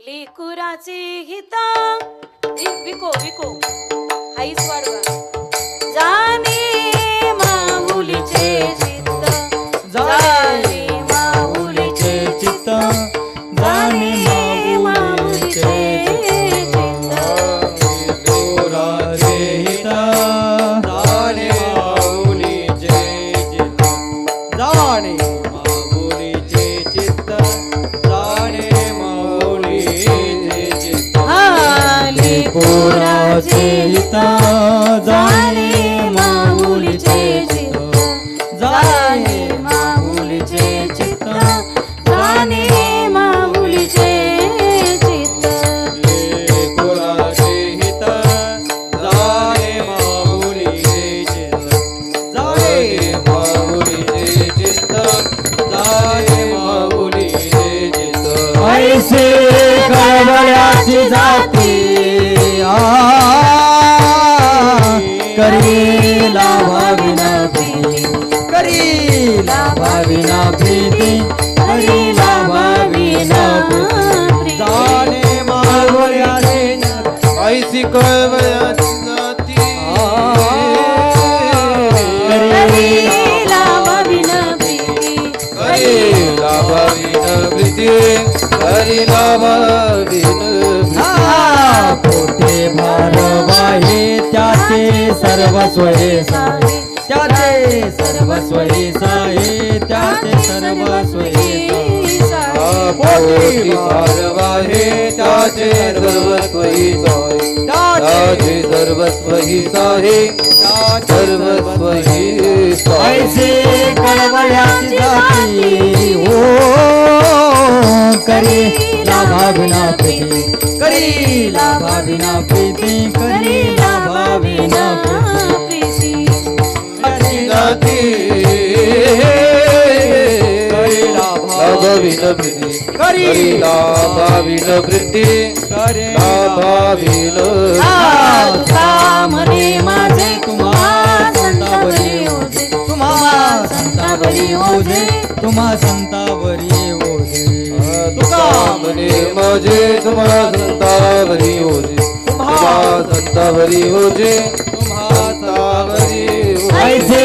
लेकुराचे हिता विको विको हाईच वाढवा जाणे माऊलीचे चित्त जाणे माऊलीचे चित्त जाणे माऊलीचे चित्त लेकुराचे हिता जाणे माऊलीचे चित्त जाणे माऊलीचे चित्त जाणे माऊलीचे चित्त लेकुराचे हिता जाणे माऊलीचे चित्त जाणे माऊलीचे चित्त जाणे माऊलीचे चित्त लेकुराचे हित जाणे माऊलीचे चित्त जाणे माऊलीचे चित्त जाणे माऊलीचे चित्त ऐसे कळवळ्याची जाती करीला भाविना प्रीती करीला भाविना प्रीती करीला भाविना प्रीती जाणे माऊलीचे ऐसी कळवळ्याची जाती करीला भाविना प्रीती करीला भाविन प्रीती करीला भाविन पोटे भारवाहे त्याचे सर्वस्व हे साहे त्याचे सर्वस्व हे साहे त्याचे सर्वस्व हे साहे पोटी पारवा हे त्याचे सर्वस्व ही साहे त्याचे सर्वस्व ही साहे सर्वस्व ही साहे ऐसे कळवळ्याची जाती हो करीला भाविना प्रीती करीला भाविना प्रीती करीला भाविना प्रीती जाती करीला भाविन प्रीती करीला भाविन प्रीती करीला भाविन तुका म्हणे माझे तुम्हा संतावरी ओझे तुम्हा संतावरी ओझे तुम्हा संतावरी ओझे तुका म्हणे माझे तुम्हा संतावरी होते तुम्हा संतावरी होते तुम्हा संतावरी ऐसे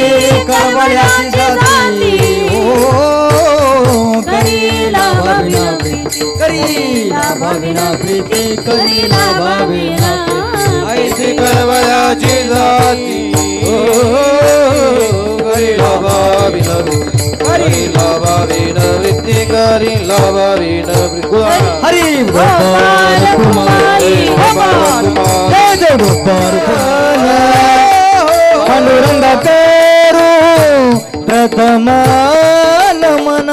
कळवळ्याची जाती हो करीला भाविना प्रीती करीला भाविना प्रीती करीला भाविना प्रीती ऐसी कळवळ्याची जाती ओ करीला भाविन करीला भाविन वृत्ती करीला भाविन हरी गोपाल कुमारी गोपाल कुमार जय जय गोपाल पांडुरंग पेरू प्रथम नमन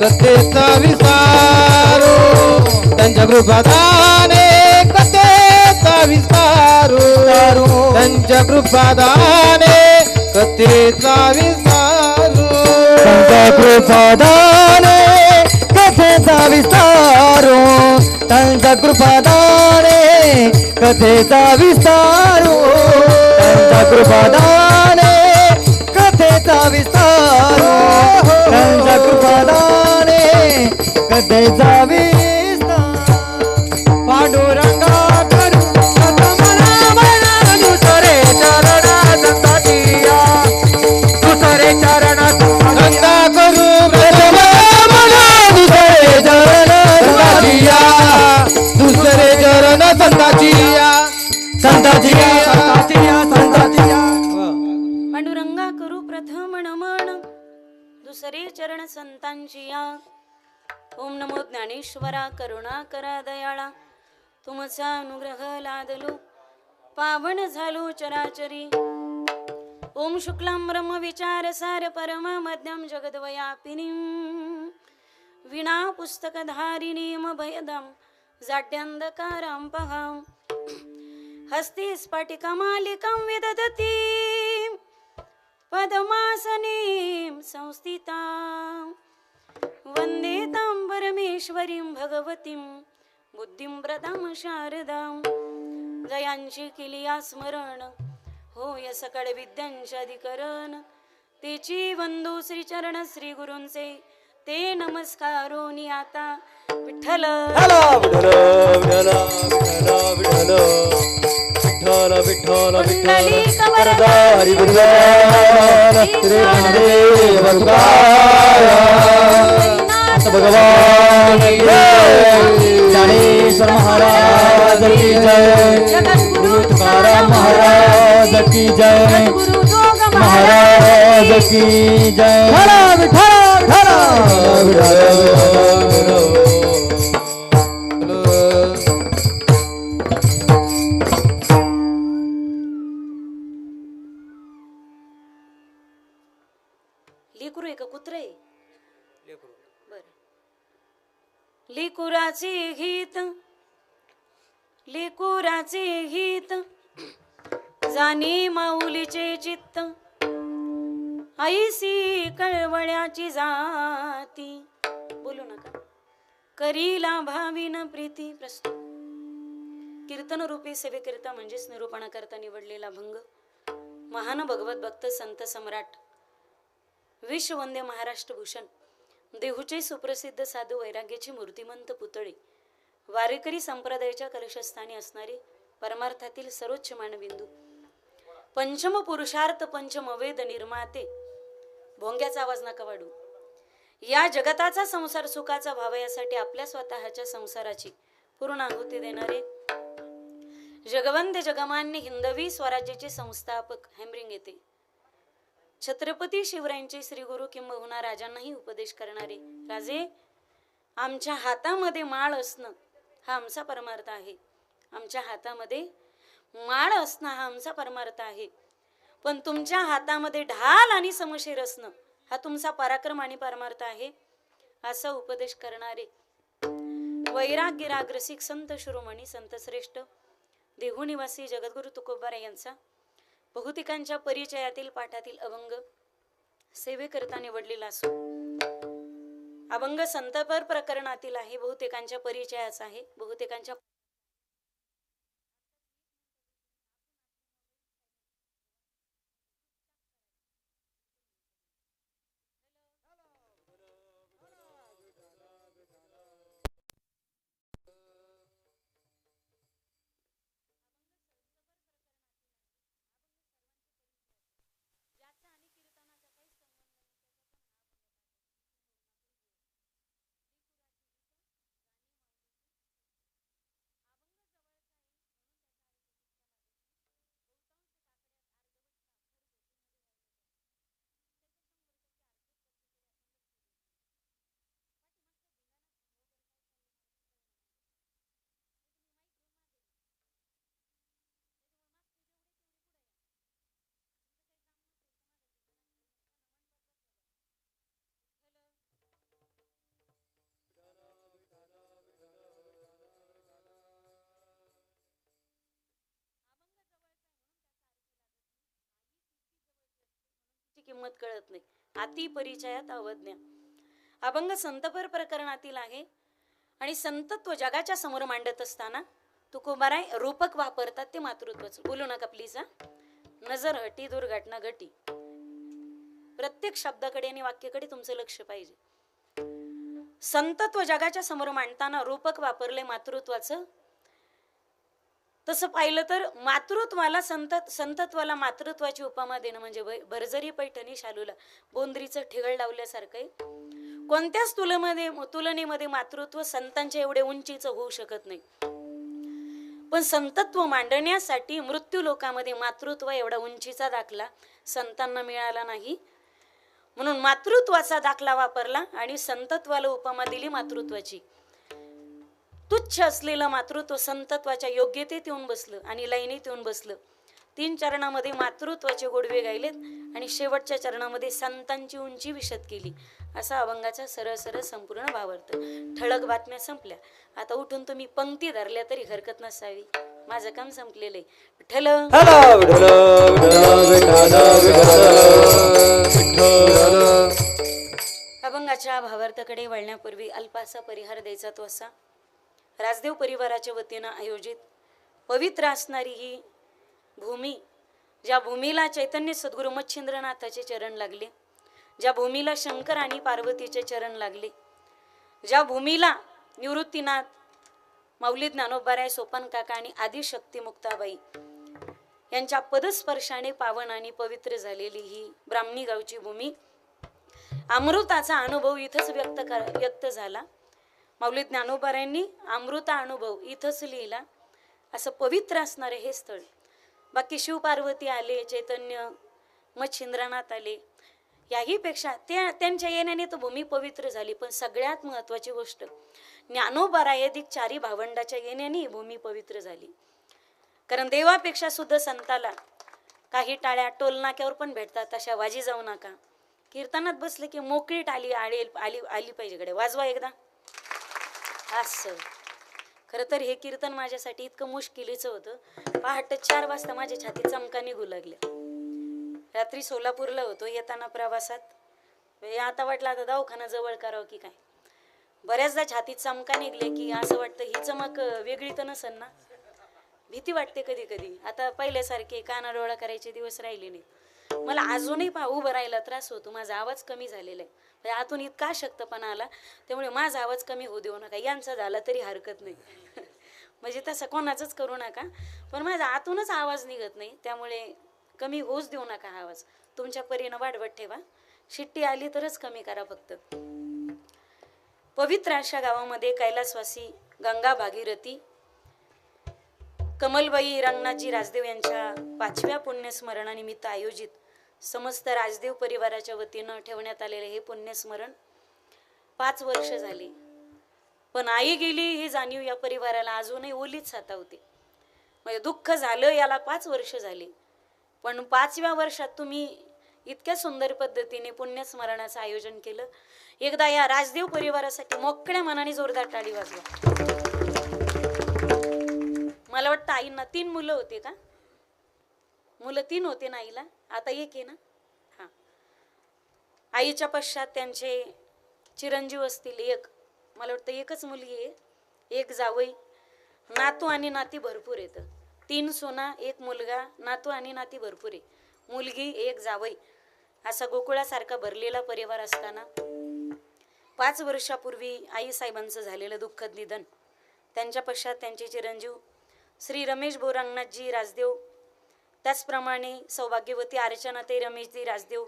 कथेचा विस्तारो त्यांच्या कृपादाने कथेचा विस्तारो त्यांच्या कृपादाने कथेचा विस्तारो त्यांच्या कृपादाने कथेचा विस्तारो त्यांच्या कृपादाने कथेचा विस्तारो त्यांच्या कृपादाने कथेचा विस्तारो त्यांच्या कृपादाने कथेचा विस्तार पांडुरंगा करू दुसरे चरण संतातिया दुसरे चरण गंगा करू दुसरे चरण संताचिया दुसरे चरण संताचिया संताचिया संताचिया संताचिया दुसरे चरण संतांची या. ओम नमो ज्ञानेश्वरा करुणा करा दयाळा. तुमचा अनुग्रह लादलो पावन झालो चराचरी. ओम शुक्लां ब्रह्म विचार सार परममध्यम जगद्व्यापिनीं विना पुस्तकधारिणीं भयदं जाड्यन्धकारां पहां. हस्ते स्फटिकमालिकां विदधतीं पद्मासनीं संस्थितां. वन्दे तां परमेश्वरीं भगवतीं बुद्धिं प्रदां शारदां. जयांची किलिया स्मरण होय सकळ विद्यांचे अधिकरण. तेची वंदू श्री चरण श्री गुरूंचे ते नमस्कारोनी आता. विठ्ठल कुंडली कवरधारी भगवान ज्ञानेश्वर महाराज की जय. जगद्गुरु तुकाराम महाराज की जय. गुरु जोग महाराज की जय. लेकरू आहे का कुत्रे? बर. लेकुराचे हित लेकुराचे हित जाणे माऊलीचे चित्त. ऐसी कळवळ्याची जाती बोलू नका करीला भावीन प्रीती. प्रस्तुत कीर्तन रूपी सेवेकरिता म्हणजेच निरूपणाकरता निवडलेला भंग महान भगवत भक्त संत सम्राट विश्ववंद्य महाराष्ट्र भूषण देहूचे सुप्रसिद्ध साधू वैराग्याची मूर्तिमंत पुतळे वारेकरी संप्रदायाच्या कलशस्थानी असणारे परमार्थातील सर्वोच्च मानबिंदू पंचम पुरुषार्थ पंचम वेद निर्माते. भोंग्याचा आवाज नका वाढू. या जगताचा संसार सुखाचा व्हावा यासाठी आपल्या स्वतःच्या संसाराची पूर्ण आहुती देणारे जगवंद्य जगमान्य हिंदवी स्वराज्याचे संस्थापक हेमरिंग येथे छत्रपती शिवरायांचे श्री गुरु किंबहुना राजांनाही उपदेश करणारे. राजे, आमच्या हातामध्ये माळ असणं हा आमचा परमार्थ आहे. आमच्या हातामध्ये माळ असणं हा आमचा परमार्थ आहे. पण तुमच्या हातामध्ये ढाल आणि समशेर असणं हा तुमचा पराक्रम आणि परमार्थ आहे. असा उपदेश करणारे वैराग्य रागरसिक संत शिरोमणी संत श्रेष्ठ देहू निवासी जगद्गुरु तुकोबारा यांचा बहुतेकांच्या परिचयातील पाठातील अभंग सेवेकरता निवडलेला असो. अभंग संतपर प्रकरणातील आहे. बहुतेकांच्या परिचयाचा आहे. बहुतेकांच्या किंमत कळत नाही. अति परिचयात अवज्ञा. अभंग संतपर प्रकरणातील आहे आणि संतत्व जगाच्या समोर मांडत असताना तुकोबाराय रूपक वापरतात ते मातृत्वाचं. बोलू नका प्लीज. नजर हटी दुर्घटना घटी. प्रत्येक शब्दाकडे आणि वाक्याकडे तुमचं लक्ष पाहिजे. संतत्व जगाच्या समोर मांडताना रूपक वापरले मातृत्वाचं. तसं पाहिलं तर मातृत्वाला संतत्वाला मातृत्वाची उपमा देणं म्हणजे भरजरी पैठणी शालूला बोंद्रीचं ठिगळ लावल्यासारखं आहे. कोणत्याच तुलनेमध्ये मातृत्व संतांच्या एवढे उंचीचं होऊ शकत नाही. पण संतत्व मांडण्यासाठी मृत्यू लोकामध्ये मातृत्व एवढा उंचीचा दाखला संतांना मिळाला नाही. म्हणून मातृत्वाचा दाखला वापरला आणि संतत्वाला उपमा दिली मातृत्वाची. तुच्छ असलेलं मातृत्व संतत्वाच्या योग्यतेत येऊन बसलं आणि लाईनीत येऊन बसलं. 3 चरणामध्ये मातृत्वाचे गोडवे गायलेत आणि शेवटच्या चरणामध्ये संतांची उंची विशद केली. असा अभंगाचा सरळ सरळ संपूर्ण भावार्थ. ठळक बातम्या संपल्या. आता उठून तुम्ही पंक्ती धरल्या तरी हरकत नसावी. माझं काम संपलेलं आहे. विठ्ठल अभंगाच्या भावार्थाकडे वळण्यापूर्वी अल्पासा परिहार द्यायचा तो असा. राजदेव परिवाराच्या वतीनं आयोजित पवित्र असणारी ही भूमी, ज्या भूमीला चैतन्य सद्गुरू मच्छिंद्रनाथाचे चरण लागले, ज्या भूमीला शंकर आणि पार्वतीचे चरण लागले, ज्या भूमीला निवृत्तीनाथ, माऊली ज्ञानोबाराय, सोपान काका आणि आदिशक्ती मुक्ताबाई यांच्या पदस्पर्शाने पावन आणि पवित्र झालेली ही ब्राह्मणी गावची भूमी, अमृताचा अनुभव इथंच व्यक्त झाला. माऊली ज्ञानोबारायांनी अमृता अनुभव इथंच लिहिला. असं पवित्र असणारे हे स्थळ. बाकी शिवपार्वती आले, चैतन्य मच्छिंद्रनाथ आले, याही पेक्षा त्यांच्या येण्याने तर भूमी पवित्र झाली. पण सगळ्यात महत्वाची गोष्ट, ज्ञानोबाराय अधिक 4 भावंडाच्या येण्याने ही भूमी पवित्र झाली. कारण देवापेक्षा सुद्धा संताला काही टाळ्या टोल नाक्यावर पण भेटतात, अशा वाजी जाऊ नका. कीर्तनात बसले की मोकळी टाळी आली पाहिजे. कडे वाजवा एकदा. असं खरं तर हे कीर्तन माझ्यासाठी इतकं मुश्किलीचं होतं. पहाटे 4 वाजता माझ्या छातीत चमका निघू लागल्या. रात्री सोलापूरला होतो. येताना प्रवासात आता वाटलं आता दवाखाना जवळ करावं की काय. बऱ्याचदा छातीत चमका निघले की असं वाटतं ही चमक वेगळी तर नसेल ना. भीती वाटते कधी कधी. आता पहिल्यासारखे कानाडोळा करायचे दिवस राहिले नाही. मला अजूनही उभं राहायला त्रास होतो. माझा आवाज कमी झालेला आहे. म्हणजे आतून इतका अशक्तपणा आला, त्यामुळे माझा आवाज कमी होऊ देऊ नका. यांचा झाला तरी हरकत नाही. म्हणजे तसं कोणाचंच करू नका. पण माझा आतूनच आवाज निघत नाही, त्यामुळे कमी होऊच देऊ नका. आवाज तुमच्या परीनं वाढवत ठेवा. शिट्टी आली तरच कमी करा फक्त. पवित्र अशा गावामध्ये कैलासवासी गंगा भागीरथी कमलबाई रंगनाथजी राजदेव यांच्या 5व्या पुण्यस्मरणानिमित्त आयोजित समस्त राजदेव परिवाराच्या वतीनं ठेवण्यात आलेले हे पुण्यस्मरण 5 वर्ष झाली. पण आई गेली ही जाणीव या परिवाराला अजूनही ओलीच सातावते. म्हणजे दुःख झालं याला 5 वर्ष झाली. पण 5व्या वर्षात तुम्ही इतक्या सुंदर पद्धतीने पुण्यस्मरणाचं आयोजन केलं. एकदा या राजदेव परिवारासाठी मोकळ्या मनाने जोरदार टाळी वाजवा. मला वाटतं आईंना 3 मुलं होते का? मुलं 3 होते ना आईला? आता 1 आहे ना? हा. आईच्या पश्चात त्यांचे चिरंजीव असतील 1. मला वाटतं 1च मुलगी आहे, 1 जावई. नातू आणि नाती भरपूर आहेत. 3 सुना, 1 मुलगा, नातू आणि नाती भरपूर आहे. मुलगी 1 जावई, असा गोकुळासारखा भरलेला परिवार असताना 5 वर्षापूर्वी आई साहेबांचं झालेलं दुःखद निधन. त्यांच्या पश्चात त्यांचे चिरंजीव श्री रमेश भाऊ रंगनाथजी राजदेव, त्याचप्रमाणे सौभाग्यवती अर्चनाताई रमेशजी राजदेव,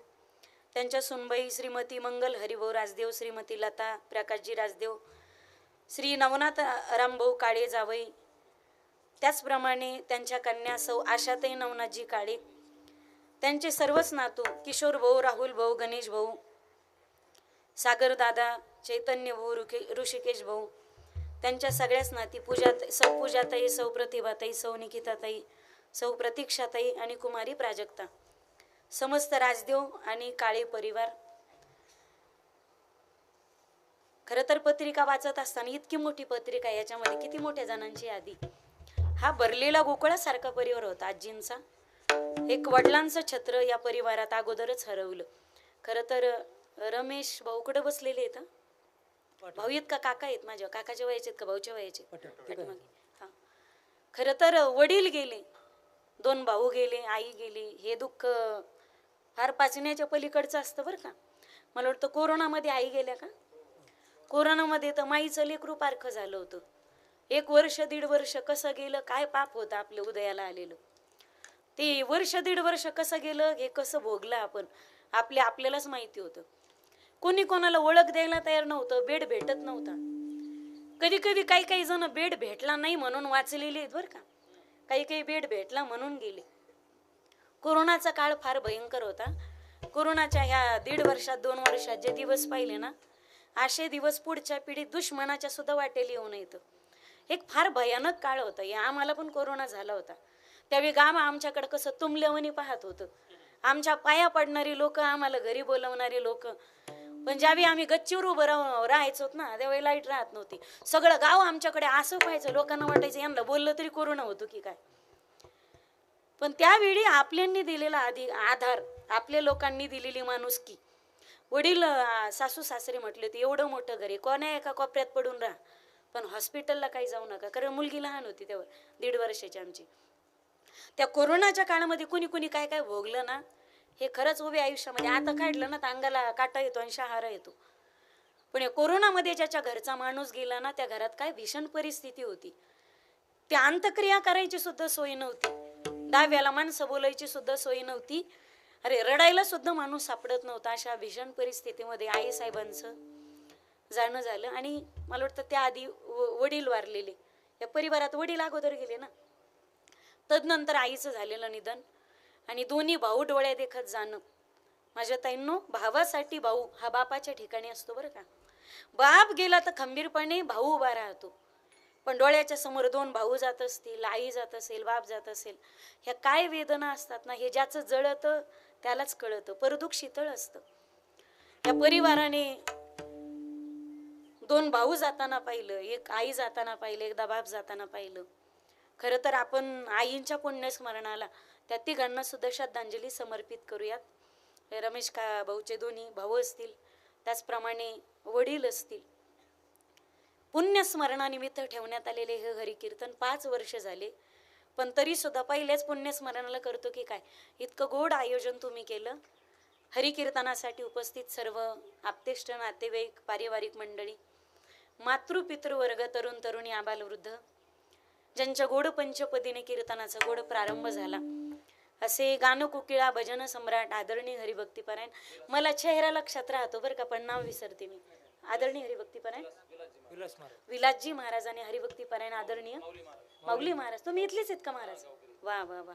त्यांच्या सुनबाई श्रीमती मंगल हरिभाऊ राजदेव, श्रीमती लता प्रकाशजी राजदेव, श्री नवनाथ रामभाऊ काळे जावई, त्याचप्रमाणे त्यांच्या कन्या सौ आशाताई नवनाथजी काळे, त्यांचे सर्वच नातू किशोर भाऊ, राहुल भाऊ, गणेश भाऊ, सागर दादा, चैतन्य भाऊ, ऋषिकेश भाऊ, त्यांच्या सगळ्याच नाती सौ पूजाताई, सौ प्रतिभाताई, सौ निकिताताई, सौ प्रतीक्षाताई आणि कुमारी प्राजक्ता, समस्त राजदेव आणि काळे परिवार. खरं तर पत्रिका वाचत असताना इतकी मोठी पत्रिका, याच्यामध्ये किती मोठ्या जणांची यादी. हा भरलेला गोकुळासारखा परिवार होता आजींचा. एक वडिलांचं छत्र या परिवारात अगोदरच हरवलं. खरं तर रमेश भाऊ कुठे बसलेले आहेत? भाऊ आहेत का काका आहेत? माझ्या काकाच्या वयाचे आहेत का भाऊच्या वयाचे? हा. खरं तर वडील गेले, 2 भाऊ गेले, आई गेली. हे दुःख फार पाचण्याच्या पलीकडचं असतं बरं का. मला वाटतं कोरोनामध्ये आई गेल्या का? कोरोनामध्ये तर माईचं लेकरू पारखं झालं होतं. 1 वर्ष 1.5 वर्ष कसं गेलं, काय पाप होतं आपलं उदयाला आलेलं. ते 1 वर्ष 1.5 वर्ष कसं गेलं हे कसं भोगलं आपण, आपल्यालाच माहिती होतं. कोणी कोणाला ओळख द्यायला तयार नव्हतं. बेड भेटत नव्हता. कधी कधी काही जण बेड भेटला नाही म्हणून वाचलेले आहेत बरं का. काही बेड भेटला म्हणून गेले. कोरोनाचा काळ फार भयंकर होता. कोरोनाच्या ह्या 1.5 वर्षात 2 वर्षात जे दिवस पाहिले ना, असे दिवस पुढच्या पिढीत दुश्मनाच्या सुद्धा वाटेल येऊ नयेत. एक फार भयानक काळ होता. या आम्हाला पण कोरोना झाला होता. त्यावेळी गाव आमच्याकडे कसं तुंबल्यावानी पाहत होतं. आमच्या पाया पडणारी लोक, आम्हाला घरी बोलवणारी लोक. पण ज्यावेळी आम्ही गच्चीवर उभं राहायचो ना, त्यावेळी लाईट राहत नव्हती. सगळं गाव आमच्याकडे असं पाहायचं. लोकांना वाटायचं यांना बोललं तरी कोरोना होतो की काय. पण त्यावेळी आपल्यांनी दिलेला आधार, आपल्या लोकांनी दिलेली माणुसकी. वडील सासू सासरे म्हटले होते, एवढं मोठं घरी कोण्या एका कोपऱ्यात पडून राहा, पण हॉस्पिटलला काही जाऊ नका. कारण मुलगी लहान होती तेव्हा, 1.5 वर्षाची आमची. त्या कोरोनाच्या काळामध्ये कुणी कुणी काय काय भोगलं ना, हे खरंच उभे आयुष्यामध्ये आता काढलं ना तर अंगाला काटा येतो आणि शहारा येतो. पण या कोरोनामध्ये ज्याच्या घरचा माणूस गेला ना, त्या घरात काय भीषण परिस्थिती होती. त्या अंतक्रिया करायची सुद्धा सोय नव्हती. 10व्याला माणसं बोलायची सुद्धा सोय नव्हती. अरे रडायला सुद्धा माणूस सापडत नव्हता. अशा भीषण परिस्थितीमध्ये आई साहेबांचं जाणं झालं. आणि मला वाटतं त्याआधी वडील वारलेले. या परिवारात वडील अगोदर गेले ना, तदनंतर आईचं झालेलं निधन. आणि दोन्ही भाऊ डोळ्या देखत जाणं. माझ्या ताईंनो, भावासाठी भाऊ हा बापाच्या ठिकाणी असतो बरं का. बाप गेला तर खंबीरपणे भाऊ उभा राहतो. पण डोळ्याच्या समोर 2 भाऊ जात असतील, आई जात असेल, बाप जात असेल, ह्या काय वेदना असतात ना, हे ज्याचं जळतं त्यालाच कळतं. परदुःख शीतळ असतं. या परिवाराने 2 भाऊ जाताना पाहिलं, एक आई जाताना पाहिलं, एकदा बाप जाताना पाहिलं. खरं तर आपण आईंच्या पुण्यस्मरणाला त्या तिघांना सुद्धा श्रद्धांजली समर्पित करूयात. रमेश का भाऊचे दोन्ही भाऊ असतील, त्याचप्रमाणे वडील असतील. पुण्यस्मरणानिमित्त ठेवण्यात आलेले हे हरिकीर्तन 5 वर्ष झाले. पण तरी सुद्धा पहिल्याच पुण्यस्मरणाला करतो की काय, इतकं गोड आयोजन तुम्ही केलं. हरिकीर्तनासाठी उपस्थित सर्व आप्तेष्ट, नातेवाईक, पारिवारिक मंडळी, मातृपितृवर्ग, तरुण तरुणी, आबालवृद्ध, ज्यांच्या गोड पंचपदीने कीर्तनाचा गोड प्रारंभ झाला, असे गानकोकिळा, भजन सम्राट, आदरणीय हरिभक्तीपरायण. मला चेहरा लक्षात राहतो बरं का, पण नाव विसरते मी. आदरणीय हरिभक्तीपरायण विलासजी महाराज आणि हरिभक्तीपरायण आदरणीय माऊली महाराज. तुम्ही इथलेच आहेत का महाराज? वा वा वा.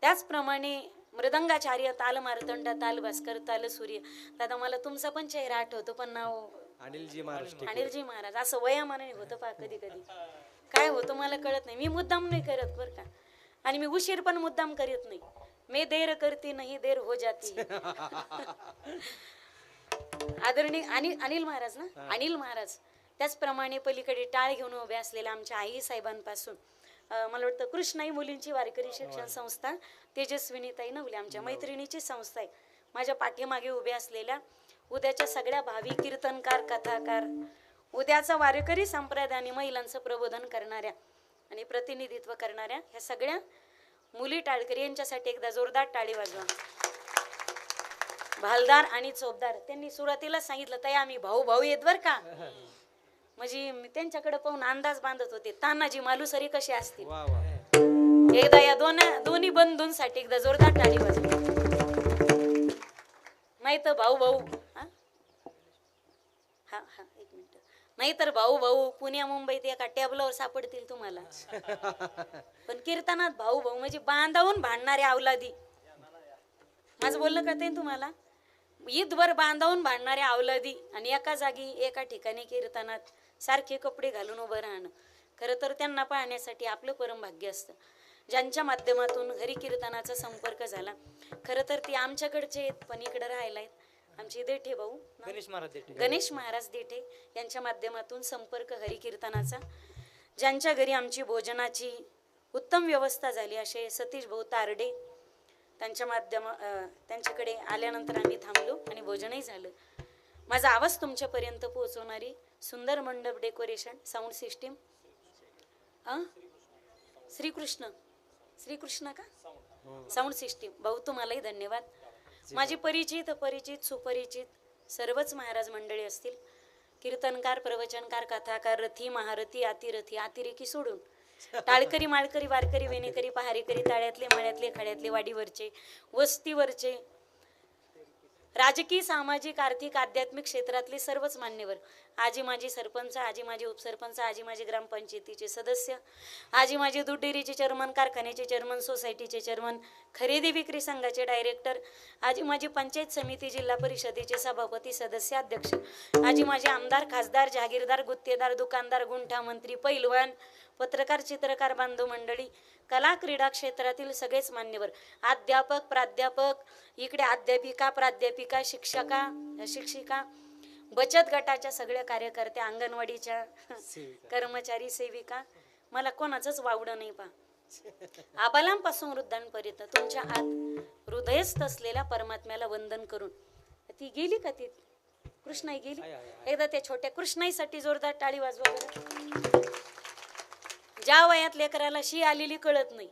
त्याचप्रमाणे मृदंगाचार्य, ताल मार्तंड, ताल भास्कर, ताल सूर्य. दादा मला तुमचा पण चेहरा आठवतो, पण नाव अनिलजी महाराज. असं वयामानाने होतं पहा कधी कधी. काय होतं मला कळत नाही. मी मुद्दाम नाही करत बरं का, आणि मी उशीर पण मुद्दाम करीत नाही. मी देर करती नाही देर हो जाती. आदरणीय अनिल महाराज ना, अनिल महाराज. त्याचप्रमाणे पलीकडे टाळ घेऊन उभे असलेल्या आमच्या आई साहेबांपासून मला वाटतं कृष्णाई मुलींची वारकरी शिक्षण संस्था, तेजस्विनीताई नवले आमच्या मैत्रिणीची संस्था आहे. माझ्या पाठीमागे उभे असलेल्या उद्याच्या सगळ्या भावी कीर्तनकार, कथाकार, उद्याचा वारकरी संप्रदायाने महिलांचं प्रबोधन करणाऱ्या आणि प्रतिनिधित्व करणाऱ्या ह्या सगळ्या मुली टाळकरी यांच्यासाठी एकदा जोरदार टाळी वाजवा. भालदार आणि चोपदार त्यांनी सुरुवातीला सांगितलं, ताई आम्ही भाऊ भाऊ येत बर का. म्हणजे मी त्यांच्याकडे पाहून अंदाज बांधत होते तानाजी मालुसरी कसे असतील. एकदा या दोन्ही बंधूंसाठी एकदा जोरदार टाळी वाजवा. नाही तर भाऊ भाऊ हा एक मिनिट, नाही तर भाऊ भाऊ पुण्या मुंबईत एका टॅबलावर सापडतील तुम्हाला. पण कीर्तनात भाऊ भाऊ म्हणजे बांधावून भांडणारे अवलादी. माझं बोलणं कळतंय तुम्हाला? ईदभर बांधावून भांडणारे अवलादी आणि एका जागी एका ठिकाणी कीर्तनात सारखे कपडे घालून उभं राहणं. खरं तर त्यांना पाहण्यासाठी आपलं परम भाग्य असतं, ज्यांच्या माध्यमातून हरिकीर्तनाचा संपर्क झाला. खरं तर ती आमच्याकडचे आहेत, पण इकडे राहायला आहेत आमचे देठे भाऊ गणेश महाराज देठे यांच्या माध्यमातून संपर्क हरिकीर्तनाचा. ज्यांच्या घरी आमची भोजनाची उत्तम व्यवस्था झाली असे सतीश भाऊ तारडे, त्यांच्याकडे आल्यानंतर आम्ही थांबलो आणि भोजनही झालं. माझा आवाज तुमच्यापर्यंत पोहोचवणारी सुंदर मंडप डेकोरेशन, साऊंड सिस्टीम श्रीकृष्ण का साऊंड सिस्टीम भाऊ, तुम्हालाही धन्यवाद. माझी परिचित अपरिचित सुपरिचित सर्वच महाराज मंडळी असतील, कीर्तनकार, प्रवचनकार, कथाकार, रथी, महारथी, अतिरथी, अतिरेकी सोडून टाळकरी, माळकरी, वारकरी, वेणेकरी, पहारेकरी, ताळ्यातले, मळ्यातले, खड्यातले, वाडीवरचे, वस्तीवरचे, राजकीय सामाजिक आर्थिक आध्यात्मिक क्षेत्रातले सर्वच मान्यवर, आजी माजी सरपंच, आजी माजी उपसरपंच, आजी माजी ग्रामपंचायतीचे सदस्य, आजी माजी दूध डेअरीचे चेअरमन, कारखान्याचे चेअरमन, सोसायटीचे चेअरमन, खरेदी विक्री संघाचे डायरेक्टर, आजी माजी पंचायत समिती, जिल्हा परिषदेचे सभापती, सदस्य, अध्यक्ष, आजी माजी आमदार, खासदार, जहागीरदार, गुत्तेदार, दुकानदार, गुंठा मंत्री, पैलवान, पत्रकार, चित्रकार बांधव मंडळी, कला क्रीडा क्षेत्रातील सगळेच मान्यवर, अध्यापक, प्राध्यापक, इकडे अध्यापिका, प्राध्यापिका, शिक्षिका, बचत गटाच्या सगळ्या कार्यकर्त्या, अंगणवाडीच्या कर्मचारी, सेविका, मला कोणाचंच वावडं नाही पा. आबालांपासून वृद्धांपर्यंत तुमच्या आत हृदयस्थ असलेल्या परमात्म्याला वंदन करून, ती गेली का? ती कृष्णाई गेली. एकदा त्या छोट्या कृष्णाईसाठी जोरदार टाळी वाजवा बरं. ज्या वयात लेकराला शी आलेली कळत नाही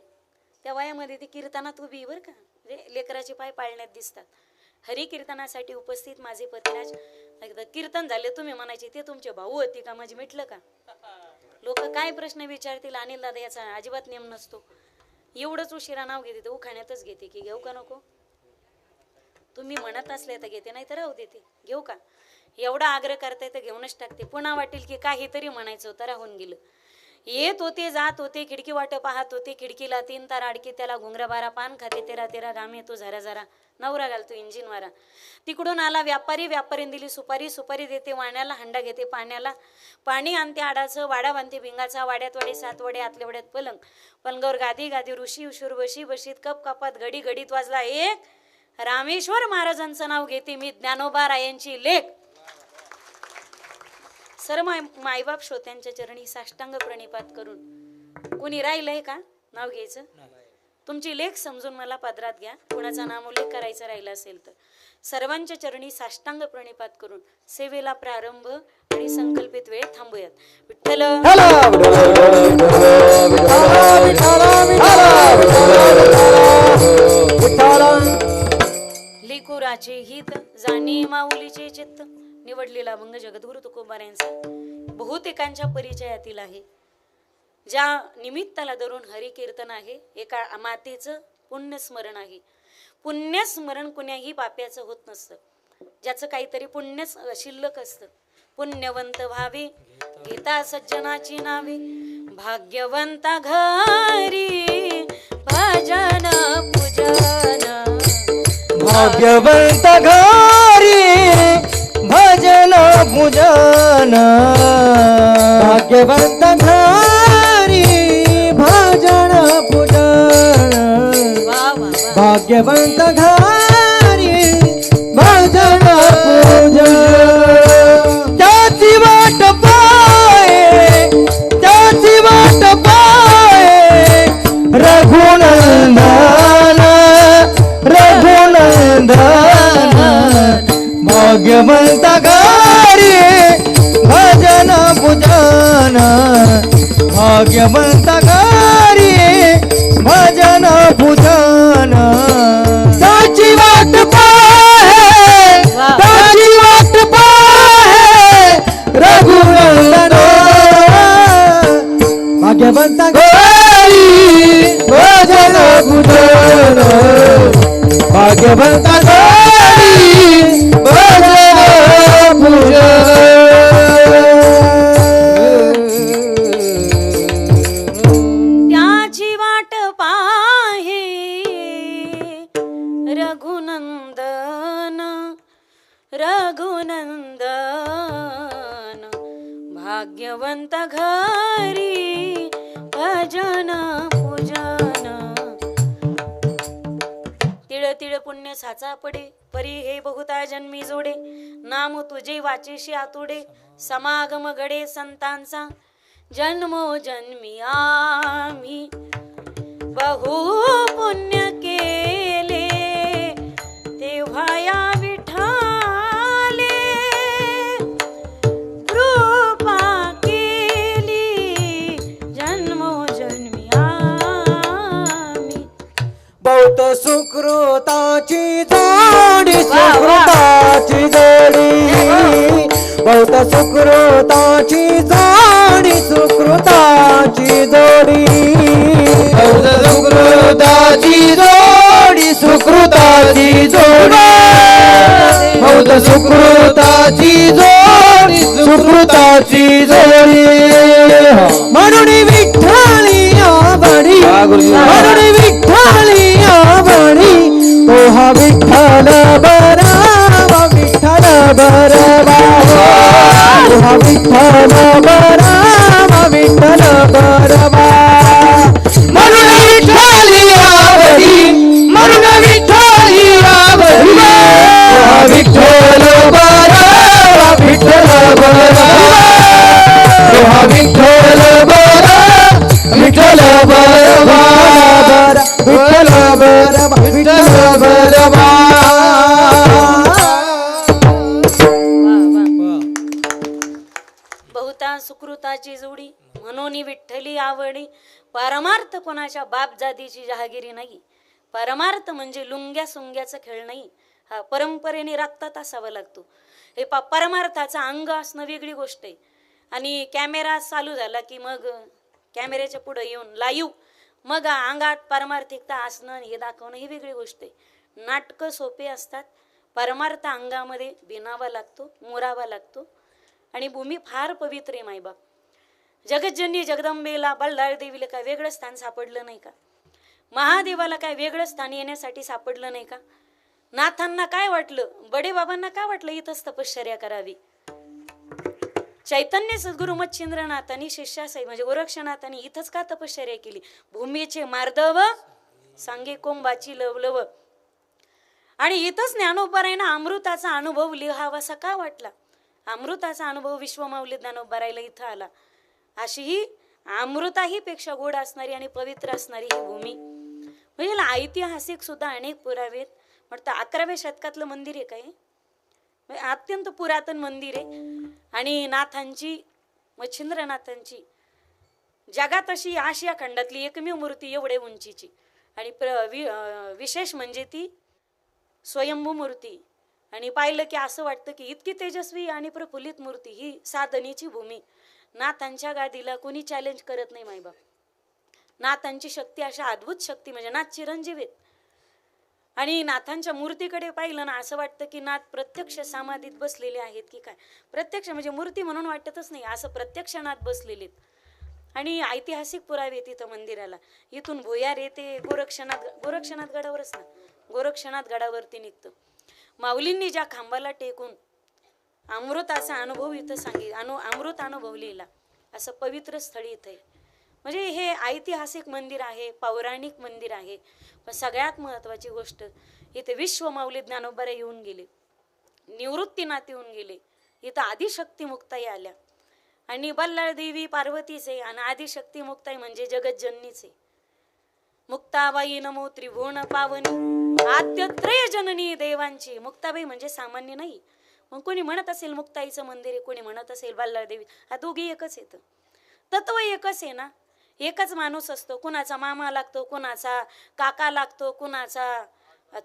त्या वयामध्ये ती कीर्तनात उभी बरं का. म्हणजे लेकराचे पाय पाळण्यात दिसतात. हरी कीर्तनासाठी उपस्थित माझे पतिराज. एकदा कीर्तन झाले तुम्ही म्हणायचे ते तुमचे भाऊ होती का? माझे मिटलं का? लोक काय प्रश्न विचारतील? अनिल दादा याचा अजिबात नेम नसतो. एवढंच उशिरा नाव घेते ते उखाण्यातच घेते की घेऊ का नको. तुम्ही म्हणत असले तर घेते, नाही तर राहू देते. घेऊ का? एवढा आग्रह करताय तर घेऊनच टाकते. पुन्हा वाटेल की काहीतरी म्हणायचं होतं राहून गेलं. येत होते जात होते खिडकी वाट पाहत होते, खिडकीला 3 तार अडकी, त्याला घुंगरा 12 पान खाते 13 घाम येतो झरा झरा, नवरा घालतो इंजिन वारा. तिकडून आला व्यापारी, व्यापारीने दिली सुपारी, सुपारी देते वाण्याला, हंडा घेते पाण्याला, पाणी आणते आडाचं, वाडा बांधते भिंगाचा, वाड्यात वाडे 7 वडे, आतल्या वड्यात पलंग, पलंगावर गादी, गादी ऋषी, उशीर बशी, बशीत कप कापात, घडी घडीत वाजला एक. रामेश्वर महाराजांचं नाव घेते मी, ज्ञानोबा रायांची लेख. सर्व मायबाप श्रोत्यांच्या चरणी साष्टांग प्रणिपात करून, कोणी राहिलंय का नाव घ्यायचं? तुमची लेख समजून मला पदरात घ्या. कोणाचा नामोल्लेख करायचा राहिला असेल तर सर्वांच्या चरणी साष्टांग प्रणिपात करून सेवेला प्रारंभ आणि संकल्पित वेळ थांबूयात. विठ्ठल लिकुराचे हित जाणे माऊलीचे चित्त. निवडलेला अभंग जगद्गुरु तुकोबा यांचा बहुतेकांच्या परिचयातील आहे. ज्या निमित्ताला धरून हरी कीर्तन आहे, एका मातेचं पुण्यस्मरण आहे. पुण्यस्मरण कुण्याही पाप्याचं होत नसतं, ज्याचं काहीतरी पुण्य शिल्लक असतं. पुण्यवंत व्हावे गीता सज्जनाची नावे, भाग्यवंता घरी भजन पूजन, भाग्यवंत घरी भजन पूजन, भाग्यवंत घरी भजन पूजन, भाग्यवंत घरी भजन पूजन. त्याची वाट पाये, त्याची वाट पाये रघुनंदन, रघुनंदन, भाग्यवंत घरी भजन पूजन, भाग्यवंत घरी भजन पूजन. त्याची वाट पाहे, त्याची वाट पाहे रघुनंदन, भाग्यवंत घरी भजन पूजन, भाग्यवंत घरी भजन पूजन. त्याची वाट पाहे रघुनंदन, रघुनंदन, भाग्यवंत घरी भजन पूजन. तिळ तिळ पुण्य साचा पडे, परी हे बहुता जन्मी जोडे, नाम तुझे वाचेशी आतुडे, समागम घडे संतांचा, जन्मोजन्मी आम्ही बहु पुण्य केले, तेव्हा या विठाले कृपा केली, जन्मोजन्मी आम्ही. बहुत सुकृताची जोडी, सुकृताची जोडी, बहुत सुकृताची जोडी, सुकृताची जोडी, बहुत सुकृताची जोडी, सुकृताची जोडी. सुकृताची जोडी सुकृताची जोडी म्हणून विठ्ठली आवडी म्हणून विठ्ठली आवडी ओ हा विठ्ठल बरावा विठ्ठल बरावा ओ हा विठ्ठल बरावा विठ्ठल बरावा म्हणून विठ्ठली आवडी म्हणून विठ्ठली आवडी ओ हा विठ्ठल बरावा विठ्ठल बरावा ओ हा विठ्ठल बरावा विठ्ठल बरावा विठ्ठल बरावा विठ्ठल बरावा बहुता सुकृताची जोडी म्हणून विठ्ठली आवडी. परमार्थ कोणाच्या बाप जातीची जहागिरी नाही. परमार्थ म्हणजे लुंग्या सुंग्याचा खेळ नाही. हा परंपरेने रक्तात असावा लागतो. हे परमार्थाचा अंग असणं वेगळी गोष्ट आहे. आणि कॅमेरा चालू झाला की मग कॅमेऱ्याच्या पुढे येऊन लाईव्ह मग अंगात परमार्थिकता असणं हे दाखवणं ही वेगळी गोष्ट आहे. नाटकं सोपे असतात. परमार्थ अंगामध्ये भिनावा लागतो, मोरावा लागतो. आणि भूमी फार पवित्र आहे मायबाप. जगज्जननी जगदंबेला बल्लाळ देवीला काय वेगळं स्थान सापडलं नाही का? महादेवाला काय वेगळं स्थान येण्यासाठी सापडलं नाही का? नाथांना काय वाटलं, बडे बाबांना काय वाटलं इथंच तपश्चर्या करावी? चैतन्य सद्गुरु मच्छिंद्रनाथांनी शिष्यासाई म्हणजे गोरक्षनाथांनी इथंच का तपश्चर्या केली? भूमीचे मार्दव सांगे कोंबाची लवलव. आणि इथंच ज्ञानोबरायना अमृताचा अनुभव लिहावासा का वाटला? अमृताचा अनुभव विश्वमाऊली ज्ञानोबरायला इथं आला. अशी ही अमृताही पेक्षा गोड असणारी आणि पवित्र असणारी ही भूमी. म्हणजे याला ऐतिहासिक सुद्धा अनेक पुरावे आहेत. म्हणतं 11व्या शतकातलं मंदिर आहे काय? अत्यंत पुरातन मंदिर आहे. आणि नाथांची मच्छिंद्रनाथांची जगात अशी आशिया खंडातली एकमेव मूर्ती एवढे उंचीची. आणि विशेष म्हणजे ती स्वयंभू मूर्ती. आणि पाहिलं की असं वाटतं की इतकी तेजस्वी आणि प्रफुल्लित मूर्ती ही साधनेची भूमी. नाथांच्या गादीला कोणी चॅलेंज करत नाही मायबाप. नाथांची शक्ती अशा अद्भुत शक्ती म्हणजे नाथ चिरंजीव आहेत. आणि नाथांच्या मूर्तीकडे पाहिलं ना असं वाटतं की नाथ प्रत्यक्ष समाधीत बसलेले आहेत की काय. प्रत्यक्ष म्हणजे मूर्ती म्हणून वाटतच नाही, असं प्रत्यक्ष नाथ बसलेले. आणि ऐतिहासिक पुरावे तिथं मंदिराला. इथून भुयार येते गोरक्षनाथ गडावरच ना, गोरक्षनाथ गडावरती निघतं. माऊलींनी ज्या खांबाला टेकून अमृताचा अनुभव इथं अमृत अनुभव लिहिला असं पवित्र स्थळी इथं आहे. म्हणजे हे ऐतिहासिक मंदिर आहे, पौराणिक मंदिर आहे. पण सगळ्यात महत्त्वाची गोष्ट इथे विश्वमाऊली ज्ञानोबा येऊन गेले, निवृत्तीनाथ येऊन गेले. इथं आदिशक्ती मुक्ताई आल्या. आणि बल्लाळ देवी पार्वतीच आहे आणि आदिशक्ती मुक्ताई म्हणजे जगज्जननीच आहे. मुक्ताबाई नमो त्रिभुवन पावनी आद्यत्रय जननी देवांची. मुक्ताबाई म्हणजे सामान्य नाही. मग कोणी म्हणत असेल मुक्ताईचं मंदिर आहे, कोणी म्हणत असेल बल्लाळ देवी. हा दोघी एकच येतं. तत्व एकच आहे ना. एकच माणूस असतो. कुणाचा मामा लागतो, कुणाचा काका लागतो, कुणाचा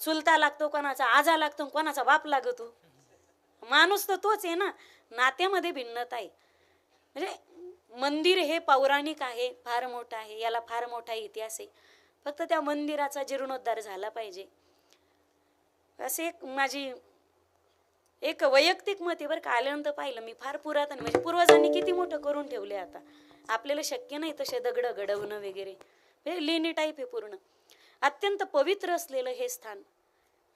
चुलता लागतो, कोणाचा आजा लागतो, कोणाचा बाप लागतो. माणूस तर तोच आहे ना. नात्यामध्ये भिन्नता आहे. म्हणजे मंदिर हे पौराणिक आहे, फार मोठं आहे. याला फार मोठा इतिहास आहे. फक्त त्या मंदिराचा जीर्णोद्धार झाला पाहिजे. असे माझी एक वैयक्तिक मत आहे बरं का. आल्यानंतर पाहिलं मी फार पुरातन म्हणजे पूर्वजांनी किती मोठं करून ठेवले. आता आपल्याला शक्य नाही तसे दगड घडवणं वगैरे. म्हणजे लेणी टाईप आहे पूर्ण. अत्यंत पवित्र असलेलं हे स्थान.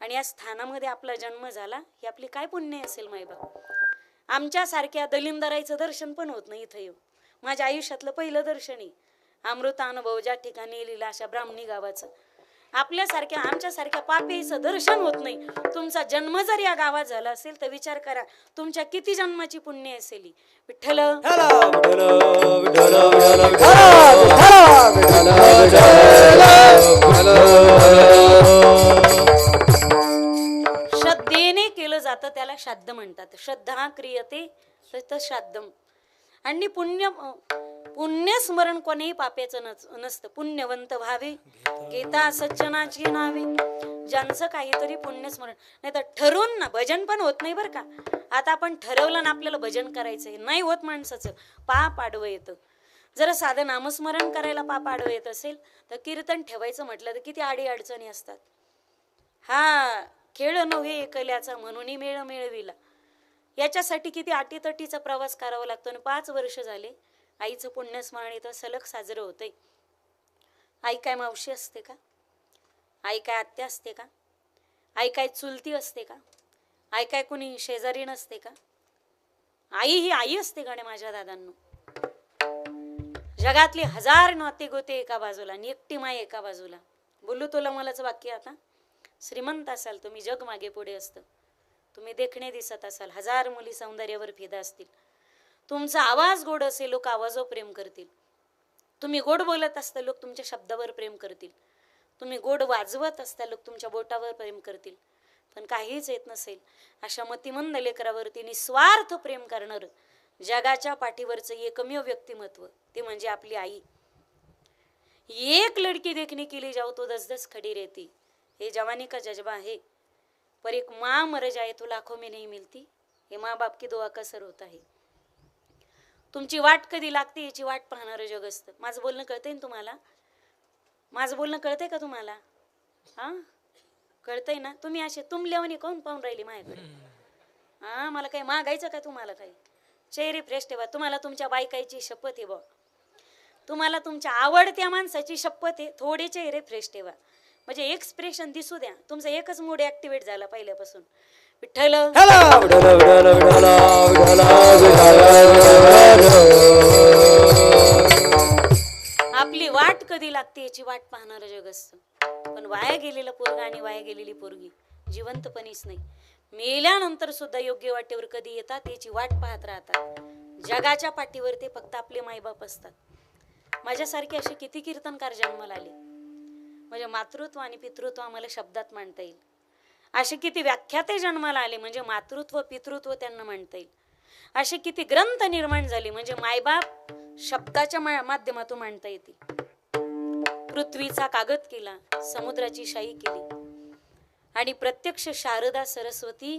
आणि या स्थानामध्ये आपला जन्म झाला ही आपली काय पुण्य असेल मायबाप. आमच्यासारख्या दलिंदरायचं दर्शन पण होत नाही इथं येऊन. माझ्या आयुष्यातलं पहिलं दर्शन आहे अमृतानुभव ज्या ठिकाणी लिहिला अशा ब्राह्मणी गावाचं. आपल्यासारख्या आमच्यासारख्या पापीचं दर्शन होत नाही. तुमचा जन्म जर या गावात झाला असेल तर विचार करा तुमच्या किती जन्माची पुण्य असेल. विठ्ठल श्रद्धेने केलं जातं त्याला श्राद्ध म्हणतात. श्रद्धा क्रियते श्राद्धम. आणि पुण्यस्मरण कोणीही पाप्याचं नसतं. पुण्यवंत व्हावे घेता सज्जनाची नावे. ज्यांचं काहीतरी पुण्यस्मरण नाही तर ठरवून ना भजन पण होत नाही बरं का. आता आपण ठरवलं ना आपल्याला भजन करायचंय नाही होत माणसाचं. पाप आडवं येतं. जर साधं नामस्मरण करायला पाप आडवं येत असेल तर कीर्तन ठेवायचं म्हटलं तर किती आडी अडचणी असतात. हा खेळ नव्हे एकल्याचा म्हणून मेळ मिळविला. याच्यासाठी किती अटीतटीचा प्रवास करावा लागतो. आणि 5 वर्ष झाले आईचं पुण्यस्मरण इथं सलग साजरं होतंय. आई काय मावशी असते का? आई काय आत्या असते का? आई काय चुलती असते का? आई काय कोणी शेजारी नसते का? आई ही आई असते का माझ्या दादांनो? जगातले 1000 नाते गोते एका बाजूला आणि एकटी माय एका बाजूला. बोलू तुला मलाच वाक्य आता. श्रीमंत असाल तुम्ही, जग मागे पुढे असतं. तुम्ही देखणे दिसत असाल, 1000 मुली सौंदर्यावर फिदा असतील. तुमचा आवाज गोड असेल, लोक आवाजावर प्रेम करतील. तुम्ही गोड बोलत असता, लोक तुमच्या शब्दावर प्रेम करतील. तुम्ही गोड वाजवत असता, लोक तुमच्या बोटावर प्रेम करतील. पण काहीच येत नसेल अशा मतिमंद लेकरावरती निस्वार्थ प्रेम करणारं जगाच्या पाठीवरचं एकमेव व्यक्तिमत्व ते म्हणजे आपली आई. एक लड़की देखने के लिए जाओ तो 10-10 खड़ी रहती. ये जवानी का जज्बा है. पर एक माँ मर जाए तो लाखों में नहीं मिलती. ये माँ बाप की दुआ का असर होता है. तुमची वाट कधी लागते याची वाट पाहणारं जग असतं. माझं बोलणं कळतंय ना तुम्हाला? माझं बोलणं कळतंय का तुम्हाला? हा, कळतंय ना? तुम्ही असे तुमल्यावानी कोण पाहून राहिली माझ्याकडे? हा, मला काही मागायचं का तुम्हाला? काही चेहरे फ्रेश ठेवा. तुम्हाला तुमच्या बायकाईची शपथ आहे बा. तुम्हाला तुमच्या आवडत्या माणसाची शपथ आहे. थोडे चेहरे फ्रेश ठेवा, म्हणजे एक्सप्रेशन दिसू द्या. तुमचा एकच मूड ऍक्टिव्हेट झाला पहिल्यापासून. विठ्ठल आपली वाट कधी लागते याची वाट पाहणारं जग असतं. पण वाया गेलेला पोरगा आणि वाया गेलेली पोरगी जिवंतपणीच नाही, मेल्यानंतर सुद्धा योग्य वाटेवर कधी येतात याची वाट पाहत राहतात. जगाच्या पाठीवर ते फक्त आपले मायबाप असतात. माझ्यासारखे असे किती कीर्तनकार जन्माला आले. म्हणजे मातृत्व आणि पितृत्व आम्हाला शब्दात मांडता येईल. असे किती व्याख्याते जन्माला आले म्हणजे मातृत्व पितृत्व त्यांना मांडता येईल. असे किती ग्रंथ निर्माण झाले म्हणजे मायबाप शब्दाच्या माध्यमातून मांडता येते. पृथ्वीचा कागद केला, समुद्राची शाई केली आणि प्रत्यक्ष शारदा सरस्वती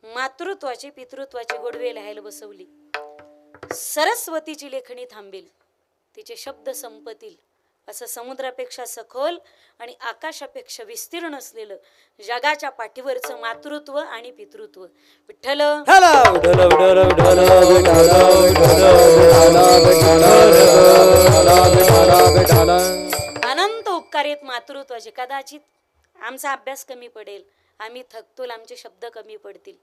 मातृत्वाचे पितृत्वाचे गोडवे लिहायला बसवली. सरस्वतीची लेखणी थांबेल, तिचे शब्द संपतील. असं समुद्रापेक्षा सखोल आणि आकाशापेक्षा विस्तीर्ण असलेलं जगाच्या पाठीवरचं मातृत्व आणि पितृत्व. विठ्ठल अनंत उपकार आहेत मातृत्वाचे. कदाचित आमचा अभ्यास कमी पडेल, आम्ही थकतोल, आमचे शब्द कमी पडतील,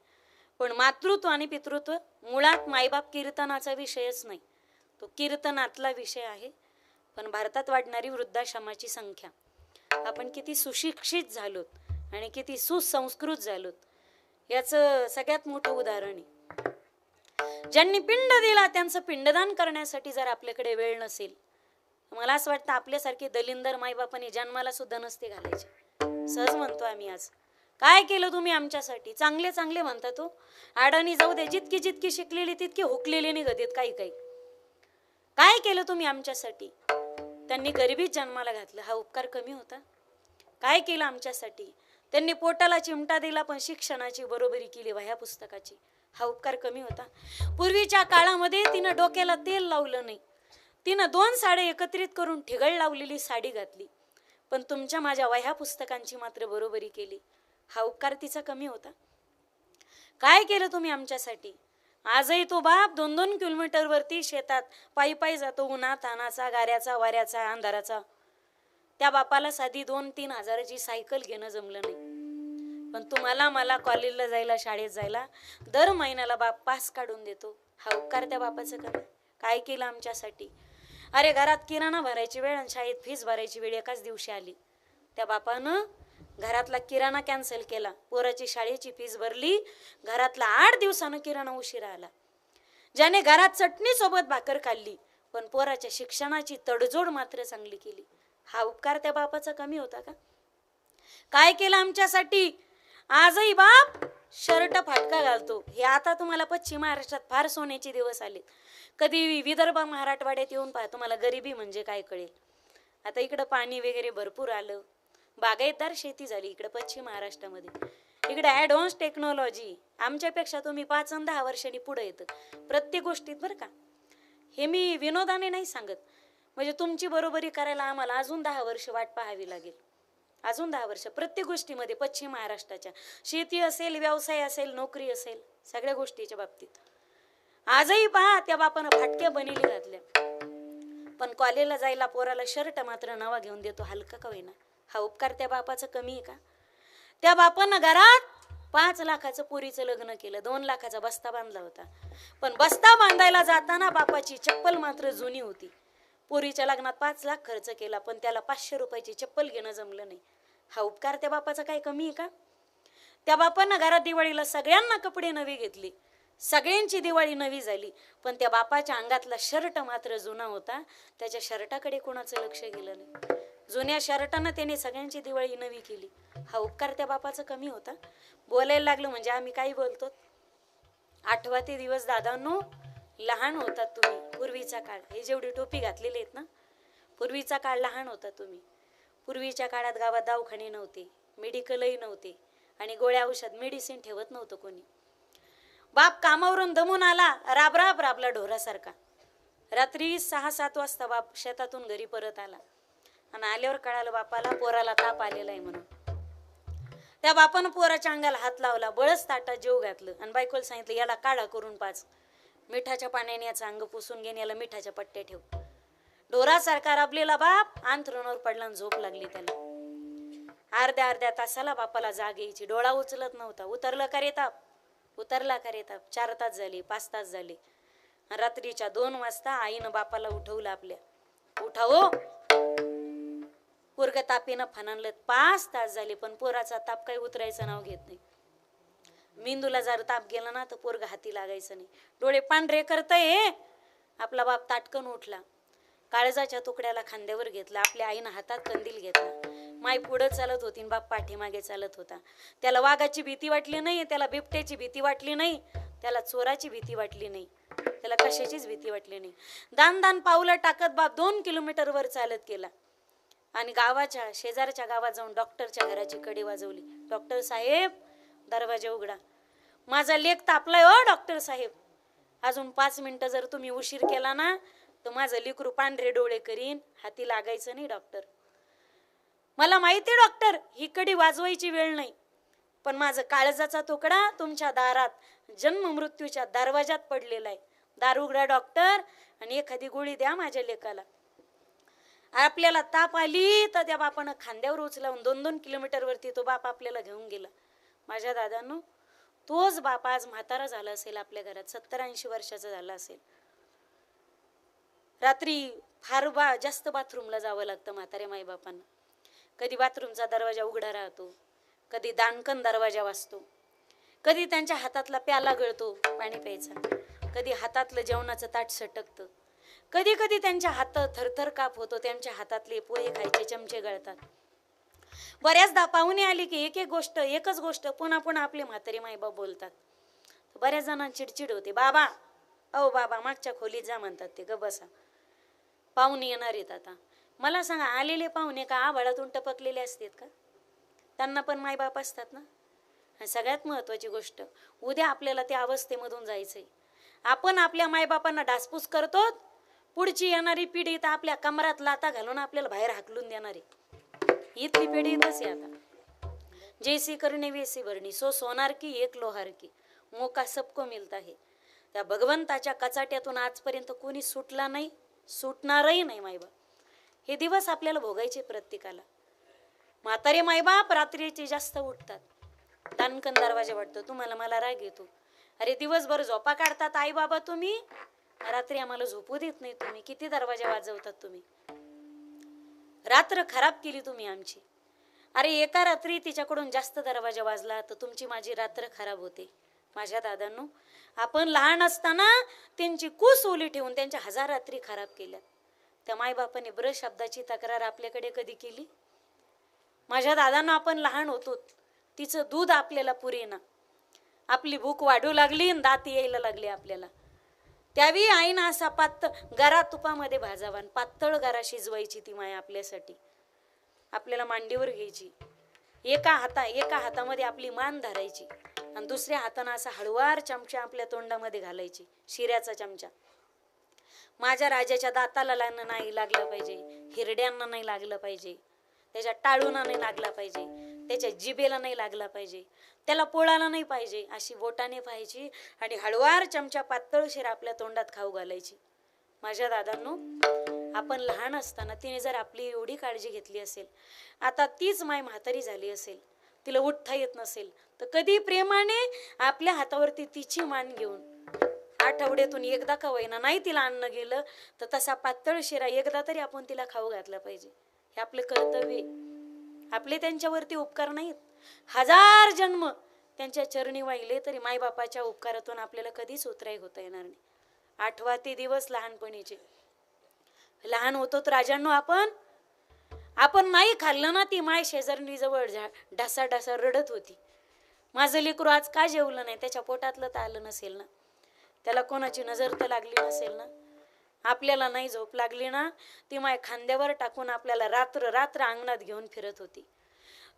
पण मातृत्व आणि पितृत्व मुळात मायबाप कीर्तनाचा विषयच नाही. तो कीर्तनातला विषय आहे. पण भारतात वाढणारी वृद्धाश्रमाची संख्या, आपण किती सुशिक्षित झालोत आणि किती सुसंस्कृत झालोत याचं सगळ्यात मोठं उदाहरण आहे. ज्यांनी पिंड दिला त्यांचं पिंडदान करण्यासाठी जर आपल्याकडे वेळ नसेल, मला असं वाटतं आपल्यासारखे दलिंदर मायबापांनी जन्माला सुद्धा नसते घालायचे. सहज म्हणतो आम्ही आज, काय केलं तुम्ही आमच्यासाठी? चांगले चांगले म्हणतात तो. आडानी जाऊ दे, जितकी जितकी शिकलेली तितकी हुकलेली निघत काही काही. काय केलं तुम्ही आमच्यासाठी? त्यांनी गरिबीत जन्माला घातलं, हा उपकार कमी होता? काय केलं आमच्यासाठी? त्यांनी पोटाला चिमटा दिला पण शिक्षणाची बरोबरी केली वह्या पुस्तकाची, हा उपकार कमी होता? पूर्वीच्या काळामध्ये तिनं डोक्याला तेल लावलं नाही, तिनं 2 साड्या एकत्रित करून ठिगळ लावलेली साडी घातली, पण तुमच्या माझ्या वह्या पुस्तकांची मात्र बरोबरी केली, हा उपकार तिचा कमी होता? काय केलं तुम्ही आमच्यासाठी? आजही तो बाप 2-2 किलोमीटर वरती शेतात पायी पायी जातो, उन्हा तानाचा, गाऱ्याचा, वाऱ्याचा, अंधाराचा. त्या बापाला साधी 2-3 हजाराची सायकल घेणं जमलं नाही, पण तुम्हाला मला कॉलेजला जायला, शाळेत जायला दर महिन्याला बाप पास काढून देतो, हा उपकार त्या बापाचं कमी? काय केलं आमच्यासाठी? अरे घरात किराणा भरायची वेळ आणि शाळेत फीस भरायची वेळ एकाच दिवशी आली. त्या बापानं घरातला किराणा कॅन्सल केला, पोराची शाळेची फीस भरली, घरातला 8 दिवसानं किराणा उशिरा आला. ज्याने घरात चटणी सोबत भाकर खाल्ली पण पोराच्या शिक्षणाची तडजोड मात्र चांगली केली, हा उपकार त्या बापाचा कमी होता का? काय केलं आमच्यासाठी? आजही बाप शर्ट फाटका घालतो. हे आता तुम्हाला पश्चिम महाराष्ट्रात फार सोन्याचे दिवस आले. कधी विदर्भ मराठवाड्यात येऊन पहा, तुम्हाला गरिबी म्हणजे काय कळेल. आता इकडं पाणी वगैरे भरपूर आलं, बागायतदार शेती झाली इकडे पश्चिम महाराष्ट्रामध्ये. इकडे ॲडव्हान्स टेक्नॉलॉजी, आमच्यापेक्षा तुम्ही 5 आणि 10 वर्षांनी पुढे येतं प्रत्येक गोष्टीत, बरं का? हे मी विनोदाने नाही सांगत, म्हणजे तुमची बरोबरी करायला आम्हाला अजून 10 वर्ष वाट पाहावी लागेल. अजून 10 वर्ष प्रत्येक गोष्टीमध्ये पश्चिम महाराष्ट्राच्या शेती असेल, व्यवसाय असेल, नोकरी असेल, सगळ्या गोष्टीच्या बाबतीत आजही पहा त्या बापानं फाटक्या बनेली घातल्या, पण कॉलेजला जायला पोराला शर्ट मात्र नवा घेऊन देतो, हलका का होईना. हा उपकार त्या बापाचा कमी आहे का? त्या बापानं घरात 5 लाखाचं पोरीचं लग्न केलं, 2 लाखाचा बस्ता बांधला होता, पण बस्ता बांधायला जाताना बापाची चप्पल मात्र जुनी होती. पोरीच्या लग्नात 5 लाख खर्च केला, पण त्याला 500 रुपयाची चप्पल घेणं जमलं नाही. हा उपकार त्या बापाचा काय कमी आहे का? त्या बापानं घरात दिवाळीला सगळ्यांना कपडे नवे घेतले, सगळ्यांची दिवाळी नवी झाली, पण त्या बापाच्या अंगातला शर्ट मात्र जुना होता. त्याच्या शर्टाकडे कोणाचं लक्ष गेलं नाही. जुन्या शर्टानं त्याने सगळ्यांची दिवाळी नवी केली. हा उपकार त्या बापाचा कमी होता? बोलायला लागलो म्हणजे आम्ही काही बोलतो. 8वा ते दिवस दादांनो, लहान होतात तुम्ही. पूर्वीचा काळ, हे जेवढी टोपी घातलेली आहेत ना, पूर्वीचा काळ लहान होता तुम्ही. पूर्वीच्या काळात गावात दवाखाने नव्हते, मेडिकलही नव्हते, आणि गोळ्या औषध मेडिसिन ठेवत नव्हतं कोणी. बाप कामावरून दमून आला, राबराब राबला ढोरासारखा. रात्री 6-7 वाजता बाप शेतातून घरी परत आला, आणि आल्यावर कळालं बापाला पोराला ताप आलेला आहे म्हणून. त्या बापानं पोराच्या अंगाला हात लावला, बळच ताटात जेव घातलं, आणि बायकोला सांगितलं याला काढा करून पाच, मिठाच्या पाण्याने याचं अंग पुसून घेऊन याला मिठाच्या पट्ट्या ठेव. ढोरासारखा राबलेला बाप अंथरुणावर पडला आणि झोप लागली त्याला. अर्ध्या तासाला बापाला जाग यायची, डोळा उचलत नव्हता. उतरला का रे ताप, उतरला का रे ताप. 4 तास झाले, 5 तास झाले. रात्रीच्या 2 वाजता आईनं बापाला उठवलं आपल्या. उठावो, पोरग तापीनं फनानलं. 5 तास झाले, पण पोराचा ताप काही उतरायचं नाव घेत नाही. मेंदूला जर ताप गेला ना तर पोरग हाती लागायचं नाही. डोळे पांढरे करतय. आपला बाप ताटकन उठला, काळजाच्या तुकड्याला खांद्यावर घेतला. आपल्या आईनं हातात कंदील घेतला. माय पुढे चालत होती, बाप पाठीमागे चालत होता. त्याला वाघाची भीती वाटली नाही, त्याला बिबट्याची भीती वाटली नाही, त्याला चोराची भीती वाटली नाही, त्याला कशाचीच भीती वाटली नाही. दान पावलं टाकत बाप 2 किलोमीटरवर चालत गेला, आणि गावाच्या शेजारच्या गावात जाऊन डॉक्टरच्या घराची कडी वाजवली. डॉक्टर साहेब, दरवाजा उघडा, माझा लेक तापलाय हो डॉक्टर साहेब. अजून 5 मिनिटं जर तुम्ही उशीर केला ना तर माझं लेकरू पांढरे डोळे करीन, हाती लागायचं नाही डॉक्टर. मला माहिती डॉक्टर, ही कडी वाजवायची वेळ नाही, पण माझं काळजाचा तुकडा तुमच्या दारात जन्म मृत्यूच्या दरवाजात पडलेला आहे. दार उघडा डॉक्टर, आणि एखादी गोळी द्या माझ्या लेकाला. आपल्याला ताप आली तर त्या बापानं खांद्यावर उचलावून 2-2 किलोमीटरवरती तो बाप आपल्याला घेऊन गेला. माझ्या दादांनो, तोच बाप आज म्हातारा झाला असेल आपल्या घरात, 70-80 वर्षाचा झाला असेल. रात्री फार जास्त बाथरूमला जावं लागतं म्हातारे माईबापांना. कधी बाथरूमचा दरवाजा उघडा राहतो, कधी दानकन दरवाजा वाजतो, कधी त्यांच्या हातातला प्याला गळतो पाणी प्यायचा, कधी हातातलं जेवणाचं ताट सटकतं, कधी कधी त्यांच्या हात थरथर काप होतो, त्यांच्या हातातले पोहे खायचे चमचे गळतात. बऱ्याचदा पाहुणे आले की एकच गोष्ट पुन्हा पुन्हा आपले म्हातारे माईबाप बोलतात. बऱ्याच जणांना चिडचिड होते. बाबा, अहो बाबा, मागच्या खोलीत जा म्हणतात ते, ग बसा, पाहुणे येणार आहेत. आता मला सांगा, आलेले पाहुणे का आभाळातून टपकलेले असतात का? त्यांना पण मायबाप असतात ना. आणि सगळ्यात महत्वाची गोष्ट, उद्या आपल्याला त्या अवस्थेमधून जायचंय. आपण आपल्या मायबापांना डासपूस करतो, पुढची येणारी पिढी तर आपल्या कमरात लाता घालून आपल्याला बाहेर हाकलून देणारी. इथली पिढी इथंच आहे आता. जैसी करणे वैसी भरणी, सो सोनार की एक लोहार की, मोका सबको मिलता है. त्या भगवंताच्या कचाट्यातून आजपर्यंत कोणी सुटला नाही, सुटणारही नाही मायबाप. हे दिवस आपल्याला भोगायचे प्रत्येकाला. म्हातारे मायबाप रात्रीचे जास्त उठतात, दानकन दरवाजा वाटतो. तुम्हाला मला राग येतो, अरे दिवसभर झोपा काढतात आई बाबा तुम्ही, रात्री आम्हाला झोपू देत नाही तुम्ही. किती दरवाजा वाजवतात तुम्ही, रात्र खराब केली तुम्ही आमची. अरे एका रात्री तिच्याकडून जास्त दरवाजा वाजला तर तुमची माझी रात्र खराब होते. माझ्या दादांनो, आपण लहान असताना त्यांची कुस ओली ठेवून त्यांच्या 1000 रात्री खराब केल्या. त्या मायबापाने ब्रश शब्दाची तक्रार आपल्याकडे कधी केली? माझ्या दादांना, आपण लहान होतो, तिचं दूध आपल्याला पुरेना, आपली भूक वाढू लागली, दात यायला लागले आपल्याला. त्यावेळी आईनं असा गरा तुपामध्ये भाजावा, पातळ गरा शिजवायची ती माय आपल्यासाठी. आपल्याला मांडीवर घ्यायची, एका हातामध्ये आपली मान धरायची, आणि दुसऱ्या हाताने असा हळवार चमचा आपल्या तोंडामध्ये घालायची, शिऱ्याचा चमचा. माझ्या राजाच्या दाताला नाही लागलं पाहिजे, हिरड्यांना नाही लागलं पाहिजे, त्याच्या टाळूला नाही लागला पाहिजे, त्याच्या जिभेला नाही लागला पाहिजे, त्याला पोळाला नाही पाहिजे, अशी बोटाने पाहिजे आणि हळवार चमचा पातळशीर आपल्या तोंडात खाऊ घालायची. माझ्या दादांनो, आपण लहान असताना तिने जर आपली एवढी काळजी घेतली असेल, आता तीच माय म्हातारी झाली असेल, तिला उठता येत नसेल, तर कधी प्रेमाने आपल्या हातावरती तिची मान घेऊन आठवड्यातून एकदा का होईना, नाही तिला अन्न गेलं तर तसा पातळ शिरा एकदा तरी आपण तिला खाऊ घातला पाहिजे. हे आपलं कर्तव्य. आपले त्यांच्यावरती उपकार नाहीत, हजार जन्म त्यांच्या चरणी वाहिले तरी मायबापाच्या उपकारातून आपल्याला कधीच उतराई होता येणार नाही. आठवा ते दिवस लहानपणीचे. लहान होतो तर राजांनो, आपण नाही खाल्लं ना, ती माय शेजारणी जवळ ढासा ढासा रडत होती. माझं लेकरू आज का जेवलं नाही, त्याच्या पोटातलं तर आलं नसेल ना, त्याला कोणाची नजर तर लागली नसेल ना, आपल्याला नाही झोप लागली ना, ती माय खांद्यावर टाकून आपल्याला रात्र रात्र अंगणात घेऊन फिरत होती.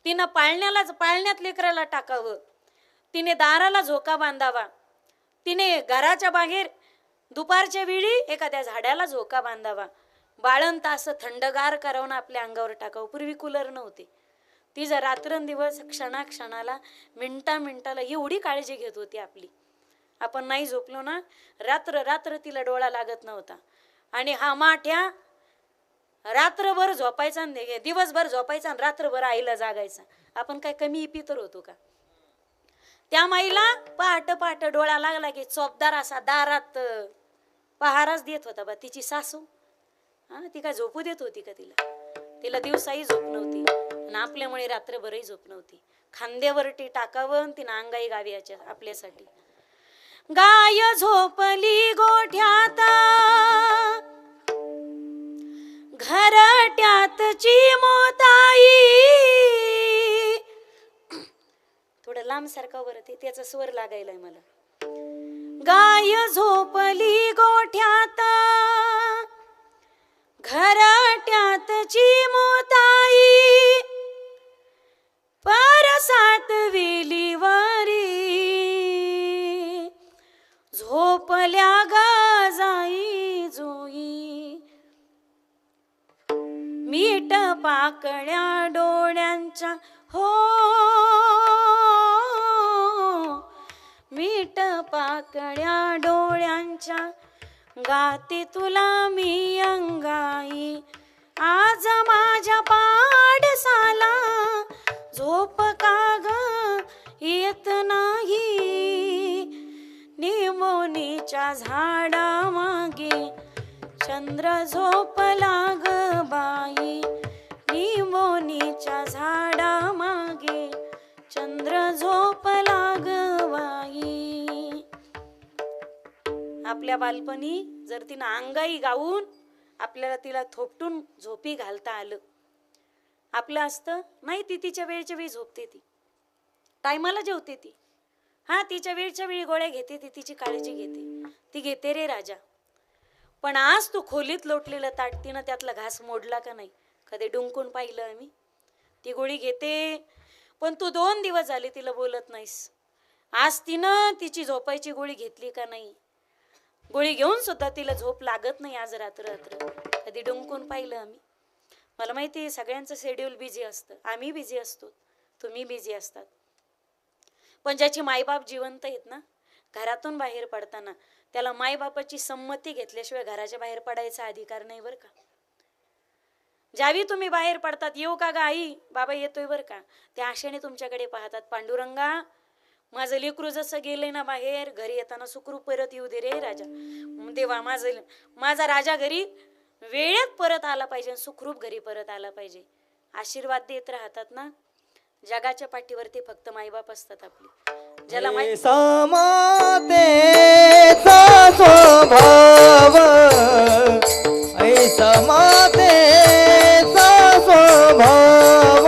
तिनं पाळण्यात लेकराला टाकावं, तिने दाराला झोका बांधावा, तिने घराच्या बाहेर दुपारच्या वेळी एखाद्या झाडाला झोका बांधावा, बाळंत असं थंडगार करावून आपल्या अंगावर टाकावं. पूर्वी कूलर नव्हते. ती जर रात्रंदिवस क्षणाक्षणाला मिनिटाला एवढी काळजी घेत होती आपली. आपण नाही झोपलो ना, रात्र रात्र तिला डोळा लागत नव्हता. आणि हा माठ्या रात्रभर झोपायचा, दिवसभर झोपायचा आणि रात्रभर आईला जागायचा. आपण काय कमी इपी तर होतो का? त्या माईला पहाट डोळा लागला की चोपदार असा दारात पहाराच देत होता बा तिची सासू. ती काय झोपू देत होती का तिला दिवसाही झोप नव्हती आणि आपल्यामुळे रात्रभरही झोप नव्हती. खांद्यावरती टाकावं, तिनं अंगाई गावी आपल्यासाठी. गाय झोपली गोठ्यात घरट्यातची मोताई. थोडं लांब सारखं बरं, त्याचा स्वर लागायलाय मला. गाय झोपली गोठ्यात घरट्यातची मोताई, परसात वेलीवरी झोपल्या गाजाई जोई. मीठ पाकळ्या डोळ्यांच्या हो, मीठ पाकळ्या डोळ्यांच्या गाते तुला मी अंगाई. आज माझ्या पाडसाला झोप का ग येत नाही, निमोनीच्या झाडा मागे चंद्र झोपला ग बाई. निमोनीच्या झाडा मागे चंद्र झोपला ग बाई. आपल्या बालपणी जर तिनं अंगाई गाऊन आपल्याला तिला थोपटून झोपी घालता आलं, आपलं असतं नाही. ती तिच्या वेळच्या वेळी झोपते, ती टायमाला जेवते, ती तिच्या वेळच्या वेळी गोळ्या घेते, ती तिची काळजी घेते, ती घेते रे राजा. पण आज तू खोलीत लोटलेलं ताट तिनं त्यातला घास मोडला का नाही, कधी डुंकून पाहिलं आम्ही? ती गोळी घेते, पण तू 2 दिवस झाले तिला बोलत नाहीस. आज तिनं तिची झोपायची गोळी घेतली का नाही? गोळी घेऊन सुद्धा तिला झोप लागत नाही आज रात्र रात्र. कधी डुंकून पाहिलं आम्ही? मला माहिती आहे सगळ्यांचं शेड्यूल बिझी असतं, आम्ही बिझी असतो, तुम्ही बिझी असतात. पण ज्याची मायबाप जिवंत आहेत ना, घरातून बाहेर पडताना त्याला मायबापाची संमती घेतल्याशिवाय घराच्या बाहेर पडायचा अधिकार नाही बरं का. ज्यावेळी तुम्ही बाहेर पडतात, येऊ का ग आई, बाबा येतोय बरं का, त्या आशेने तुमच्याकडे पाहतात. पांडुरंगा, माझं लेकरू जसं गेलंय ना बाहेर, घरी येताना सुखरूप परत येऊ दे रे राजा. देवा, माझा राजा घरी वेळेत परत आला पाहिजे, सुखरूप घरी परत आला पाहिजे. आशीर्वाद देत राहतात ना. जगाच्या पाठीवरती फक्त मायबाप असतात आपली. ज्याला समातेचा स्वभाव, ऐसा मातेचा स्वभाव,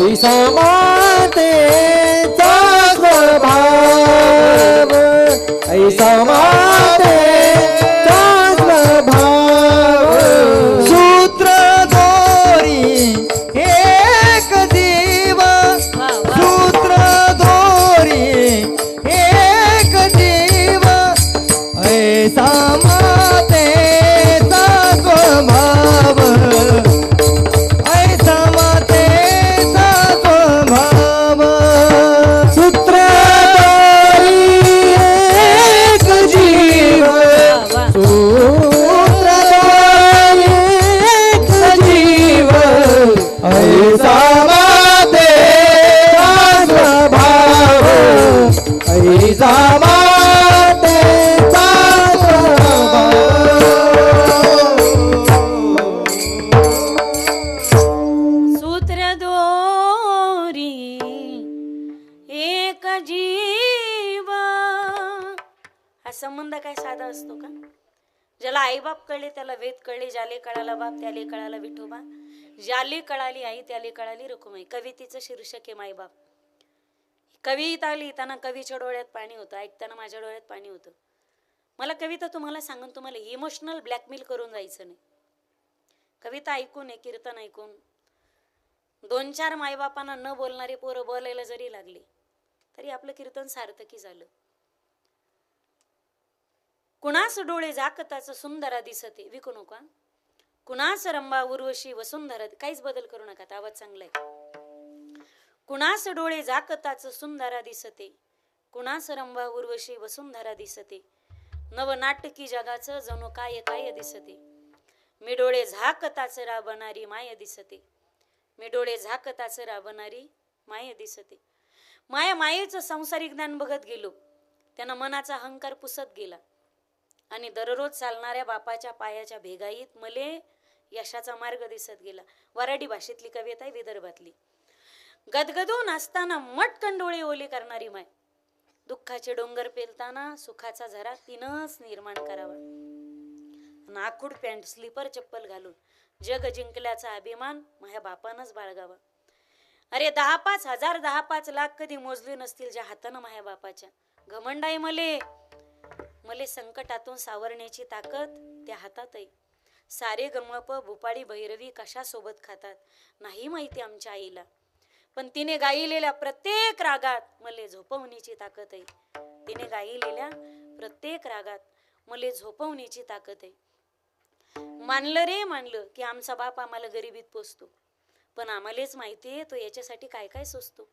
ऐसा मातेचा स्वभाव, ऐसा मातेचा स्वभाव. सूत्र दोरी एक जीव, सूत्र दोरी एक जीव, ऐसा मातेचा स्वभाव, ऐसा ऐसा वाटेचा सूत्र दोरी एक जीव. हा संबंध काय साधा असतो का? ज्याला आईबाप कळले त्याला वेद कळले, ज्याले कळाला बाप त्याले कळाला विठोबा, ज्याले कळाली आई त्याले कळाली रखुमाई. कवितेचं शीर्षक आहे माईबाप. कविता लिहिताना कवीच्या डोळ्यात पाणी होतं, ऐकताना माझ्या डोळ्यात पाणी होतं. मला कविता तुम्हाला सांगून तुम्हाला इमोशनल ब्लॅकमेल करून जायचं नाही. कविता ऐकून आहे, कीर्तन ऐकून 2-4 मायबापांना न बोलणारे पोरं बोलायला जरी लागले तरी आपलं कीर्तन सार्थकी झालं. कुणास डोळे झाकताचं सुंदरा दिसते, विकू नका. कुणास रंबा उर्वशी वसुंधरा, काहीच बदल करू नका, आवाज चांगला आहे. कुणास डोळे झाकताचं सुंदरा दिसते, कुणास रंबा उर्वशी वसुंधरा दिसते, नवनाटकी जगाचं जणू काय काय दिसते. मी डोळे झाकताच राबणारी माय दिसते, मी डोळे झाकताच राबणारी माय दिसते. मायेचं सांसारिक ज्ञान बघत गेलो, त्यांना मनाचा अहंकार पुसत गेला आणि दररोज चालणाऱ्या बापाच्या पायाच्या भेगाईत मले यशाचा मार्ग दिसत गेला. वराडी भाषेतली कविता आहे, विदर्भातली. गदगदून असताना मटकन डोळे ओले करणारी माय, दुःखाचे डोंगर पेलताना सुखाचा झरा तिनंच निर्माण करावा. नाखूड पॅन्ट स्लीपर चप्पल घालून जग जिंकल्याचा अभिमान माझ्या बापानंच बाळगावा. अरे 10-5 हजार 10-5 लाख कधी मोजले नसतील ज्या हातानं माझ्या बापाच्या. घमंड आहे मले संकटातून सावरण्याची ताकद त्या हातात आहे. सारे गमप भुपाळी भैरवी कशा सोबत खातात नाही माहिती आमच्या आईला, पण तिने गायलेल्या प्रत्येक रागात मले झोपवण्याची ताकद आहे. तिने गायलेल्या प्रत्येक रागात मले झोपवण्याची ताकद आहे. मानलं की आमचा बाप आम्हाला गरिबीत पोचतो, पण आम्हालाच माहितीये तो याच्यासाठी काय काय सोसतो.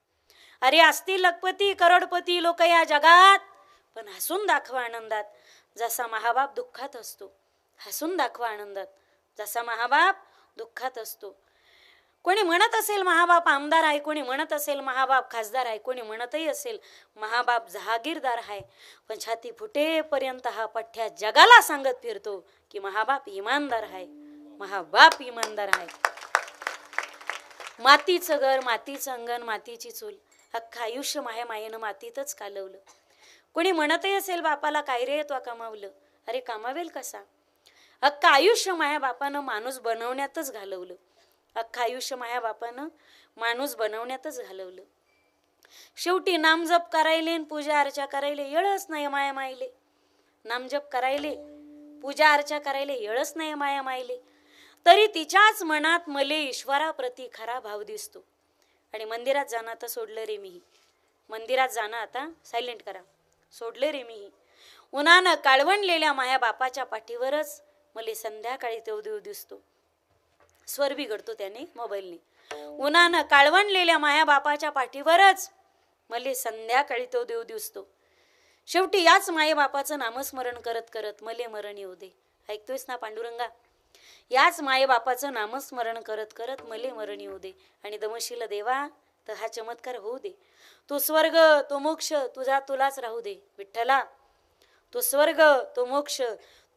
अरे असतील लखपती करोडपती लोक या जगात, पण हसून दाखवा आनंदात जसा महाबाप दुःखात असतो. हसून दाखवा आनंदात जसा महाबाप दुःखात असतो. कोणी म्हणत असेल महाबाप आमदार आहे, कोणी म्हणत असेल महाबाप खासदार आहे, कोणी म्हणतही असेल महाबाप जहागीरदार आहे, पण छाती फुटेपर्यंत हा पठ्ठ्या जगाला सांगत फिरतो की महाबाप इमानदार आहे, महाबाप इमानदार आहे. मातीचं घर, मातीचं अंगण, मातीची चूल, अख्खं आयुष्य माझ्या मायेनं मातीतच कालवलं. कोणी म्हणतही असेल बापाला काय रे तो कमावलं, अरे कमावेल कसा. अख्खं आयुष्य माझ्या बापानं माणूस बनवण्यातच घालवलं, अख्खं आयुष्य माझ्या बापानं माणूस बनवण्यातच घालवलं. शेवटी नामजप करायले पूजा अर्चा करायले येळच नाही माया मायले. नामजप करायले पूजा अर्चा करायले येळच नाही माया मायले, तरी तिच्याच मनात मले ईश्वराप्रती खरा भाव दिसतो. आणि मंदिरात जाणं आता सोडलं रे मीही, मंदिरात जाणं आता सायलेंट करा, सोडले रे मीही. उन्हानं काळवणलेल्या माया बापाच्या पाठीवरच मले संध्याकाळी तो देव दिसतो. स्वर बिघडतो त्याने मोबाईलने. उन्हानं काळवणलेल्या माया बापाच्या पाठीवरच मले संध्याकाळी तो देव दिसतो. शेवटी याच माये बापाचं नामस्मरण करत करत मले मरण येऊ दे. ऐकतोयस ना पांडुरंगा? याच माये बापाचं नामस्मरण करत करत मले मरण येऊ दे. आणि दमशील देवा तर हा चमत्कार होऊ दे. तो स्वर्ग तो मोक्ष तुझा तुलाच राहू दे विठ्ठला. तो स्वर्ग तो मोक्ष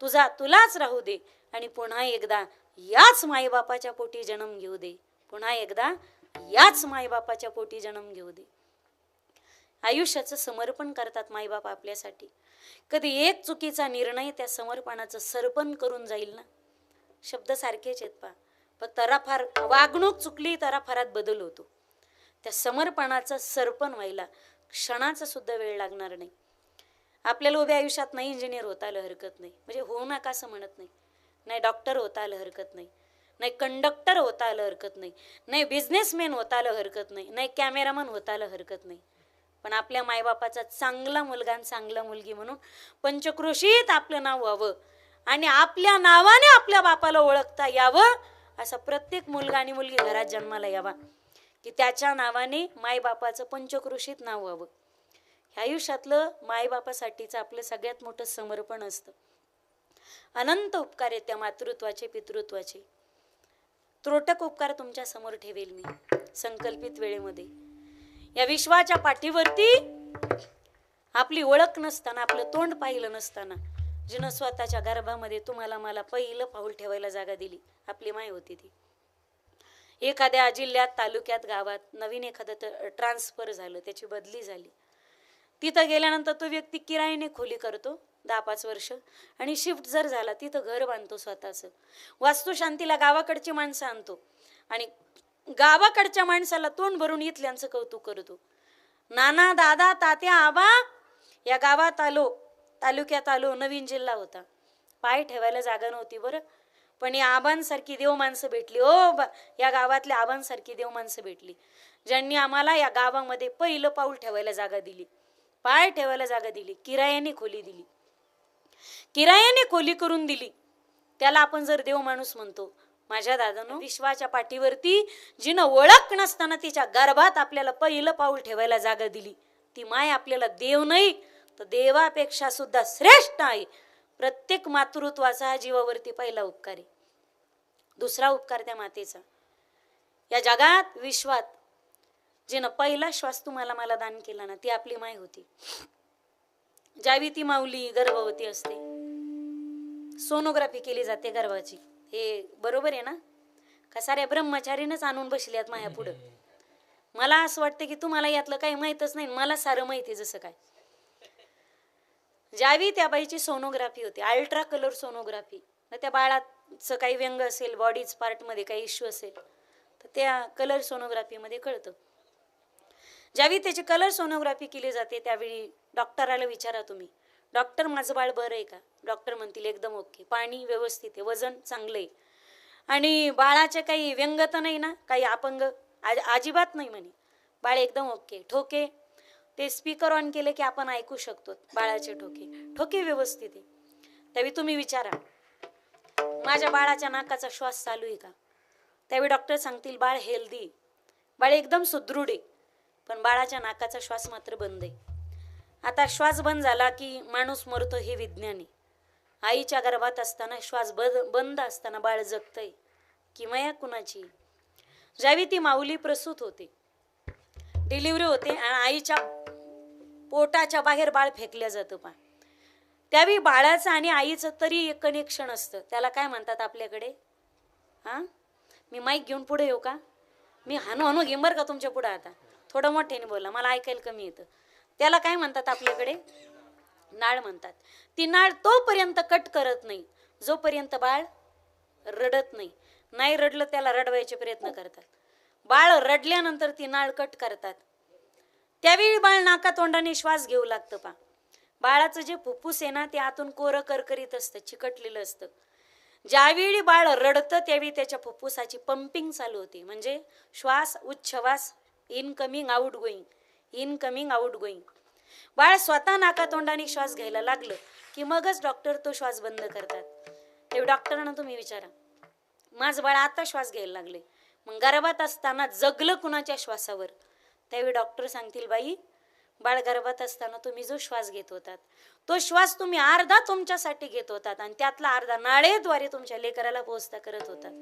तुझा तुलाच राहू दे. आणि पुन्हा एकदा याच मायबापाच्या पोटी जन्म घेऊ दे. पुन्हा एकदा याच मायबापाच्या पोटी जन्म घेऊ दे. आयुष्याचं समर्पण करतात मायबाप आपल्यासाठी. कधी एक चुकीचा निर्णय त्या समर्पणाचं सरपण करून जाईल ना. शब्द सारखेच आहेत पा, फक्त तराफार वागणूक चुकली तराफारात बदल होतो. त्या समर्पणाचं सरपण व्हायला क्षणाचा सुद्धा वेळ लागणार नाही. आपल्याला उभ्या आयुष्यात नाही इंजिनियर होता आलं हरकत नाही, म्हणजे होऊ नका असं म्हणत नाही. नाही डॉक्टर होता आलं हरकत नाही, नाही कंडक्टर होता आलं हरकत नाही, नाही बिझनेसमॅन होता आलं हरकत नाही, नाही कॅमेरामन होता आलं हरकत नाही. पण आपल्या मायबापाचा चांगला मुलगा आणि चांगला मुलगी म्हणून पंचक्रोशीत आपलं नाव व्हावं आणि आपल्या नावाने आपल्या बापाला ओळखता यावं, असा प्रत्येक मुलगा आणि मुलगी घरात जन्माला यावा की त्याच्या नावाने मायबापाचं पंचक्रोशीत नाव व्हावं. आयुष्यातलं मायबापासाठीचं आपलं सगळ्यात मोठं समर्पण असतं. अनंत उपकार आहेत त्या मातृत्वाचे पितृत्वाचे. त्रोटक उपकार तुमच्या समोर ठेवेल मी संकल्पित वेळेमध्ये. या विश्वाच्या पाठीवरती आपली ओळख नसताना, आपलं तोंड पाहिलं नसताना, जिनं स्वतःच्या गर्भामध्ये तुम्हाला मला पहिलं पाऊल ठेवायला जागा दिली, आपली माय होती ती. एखाद्या जिल्ह्यात, तालुक्यात, गावात नवीन एखादं ट्रान्सफर झालं, त्याची बदली झाली, तिथं गेल्यानंतर तो व्यक्ती किरायाने खोली करतो 10-5 वर्ष, आणि शिफ्ट जर झाला तिथं घर बांधतो स्वतःचं. वास्तुशांतीला गावाकडची माणसं आणतो आणि गावाकडच्या माणसाला तोंड भरून इथल्यांचं कौतुक करतो. नाना, दादा, तात्या, आबा, या गावात आलो, तालुक्यात आलो, नवीन जिल्हा होता, पाय ठेवायला जागा नव्हती बरं, पण या आबांसारखी देव माणसं भेटली. या गावातल्या आबांसारखी देव माणसं भेटली, ज्यांनी आम्हाला या गावामध्ये पहिलं पाऊल ठेवायला जागा दिली, पाय ठेवायला जागा दिली, किरायाने खोली दिली, किरायाने खोली करून दिली. त्याला आपण जर देव माणूस म्हणतो. माझ्या दादानं विश्वाच्या पाठीवरती जिनं ओळख नसताना तिच्या गर्भात आपल्याला पहिलं पाऊल ठेवायला जागा दिली, ती माय आपल्याला देव नाही तर देवापेक्षा सुद्धा श्रेष्ठ आहे. प्रत्येक मातृत्वाचा हा जीवावरती पहिला उपकार आहे. दुसरा उपकार त्या मातेचा. या जगात, विश्वात जिनं पहिला श्वास तुम्हाला मला दान केला ना, ती आपली माय होती. ज्यावेळी ती माऊली गर्भवती असते, सोनोग्राफी केली जाते गर्भाची. हे बरोबर आहे ना? का साऱ्या ब्रह्मचारीनंच आणून बसल्यात माया पुढं? मला असं वाटतं की तुम्हाला यातलं काही माहीतच नाही, मला सारं माहिती आहे. जसं काय, ज्यावेळी त्या बाईची सोनोग्राफी होती, अल्ट्रा कलर सोनोग्राफी, त्या बाळाचं काही व्यंग असेल, बॉडीज पार्टमध्ये काही इश्यू असेल तर त्या कलर सोनोग्राफीमध्ये कळतं. ज्यावेळी त्याची कलर सोनोग्राफी केली जाते त्यावेळी डॉक्टराला विचारा तुम्ही, डॉक्टर माझं बाळ बरं आहे का? डॉक्टर म्हणतील एकदम ओके, पाणी व्यवस्थित आहे, वजन चांगलं आहे, आणि बाळाचे काही व्यंग तर नाही ना, काही अपंग अजिबात नाही म्हणे, बाळ एकदम ओके. ठोके ते स्पीकर ऑन केले की आपण ऐकू शकतो बाळाचे ठोके, ठोके व्यवस्थित आहे. त्यावेळी तुम्ही विचारा माझ्या बाळाच्या नाकाचा श्वास चालू आहे का? त्यावेळी डॉक्टर सांगतील बाळ हेल्दी, बाळ एकदम सुदृढ आहे, पण बाळाच्या नाकाचा श्वास मात्र बंद आहे. आता श्वास बंद झाला की माणूस मरतो, हे विज्ञान आहे. आईच्या गर्भात असताना श्वास बंद असताना बाळ जगतंय की माया कुणाची? ज्यावेळी ती माऊली प्रसूत होते, डिलिव्हरी होते आणि आईच्या पोटाच्या बाहेर बाळ फेकल्या जातं पा, त्यावेळी बाळाचं आणि आईचं तरी एक कनेक्शन असतं. त्याला काय म्हणतात आपल्याकडे? मी माईक घेऊन पुढे येऊ का? मी हानू घेईन बरं का तुमच्या पुढे. आता थोडं मोठ्याने बोला, मला ऐकायला कमी येतं. त्याला काय म्हणतात आपल्याकडे? नाळ म्हणतात. ती नाळ तोपर्यंत कट करत नाही जोपर्यंत बाळ रडत नाही. नाही रडलं त्याला रडवायचे प्रयत्न करतात. बाळ रडल्यानंतर ती नाळ कट करतात. त्यावेळी बाळ नाका तोंडाने श्वास घेऊ लागतं पा. बाळाचं जे फुफ्फुस आहे ना, ते आतून कोरं करकरीत असतं, चिकटलेलं असतं. ज्यावेळी बाळ रडतं त्यावेळी त्याच्या फुफ्फुसाची पंपिंग चालू होते, म्हणजे श्वास उच्छ्वास, incoming outgoing, incoming outgoing. बाळ स्वतः नाका तोंडाने श्वास घ्यायला लागलं की मगच डॉक्टर तो श्वास बंद करतात. तेव्हा डॉक्टरांना तुम्ही विचारा, माझं बाळ आता श्वास घ्यायला लागले, मग गर्भात असताना जगलं कुणाच्या श्वासावर? त्यावेळी डॉक्टर सांगतील बाई, बाळ गर्भात असताना तुम्ही जो श्वास घेत होतात तो श्वास तुम्ही अर्धा तुमच्यासाठी घेत होतात आणि त्यातला अर्धा नाळेद्वारे तुमच्या लेकराला पोहोचता करत होतात.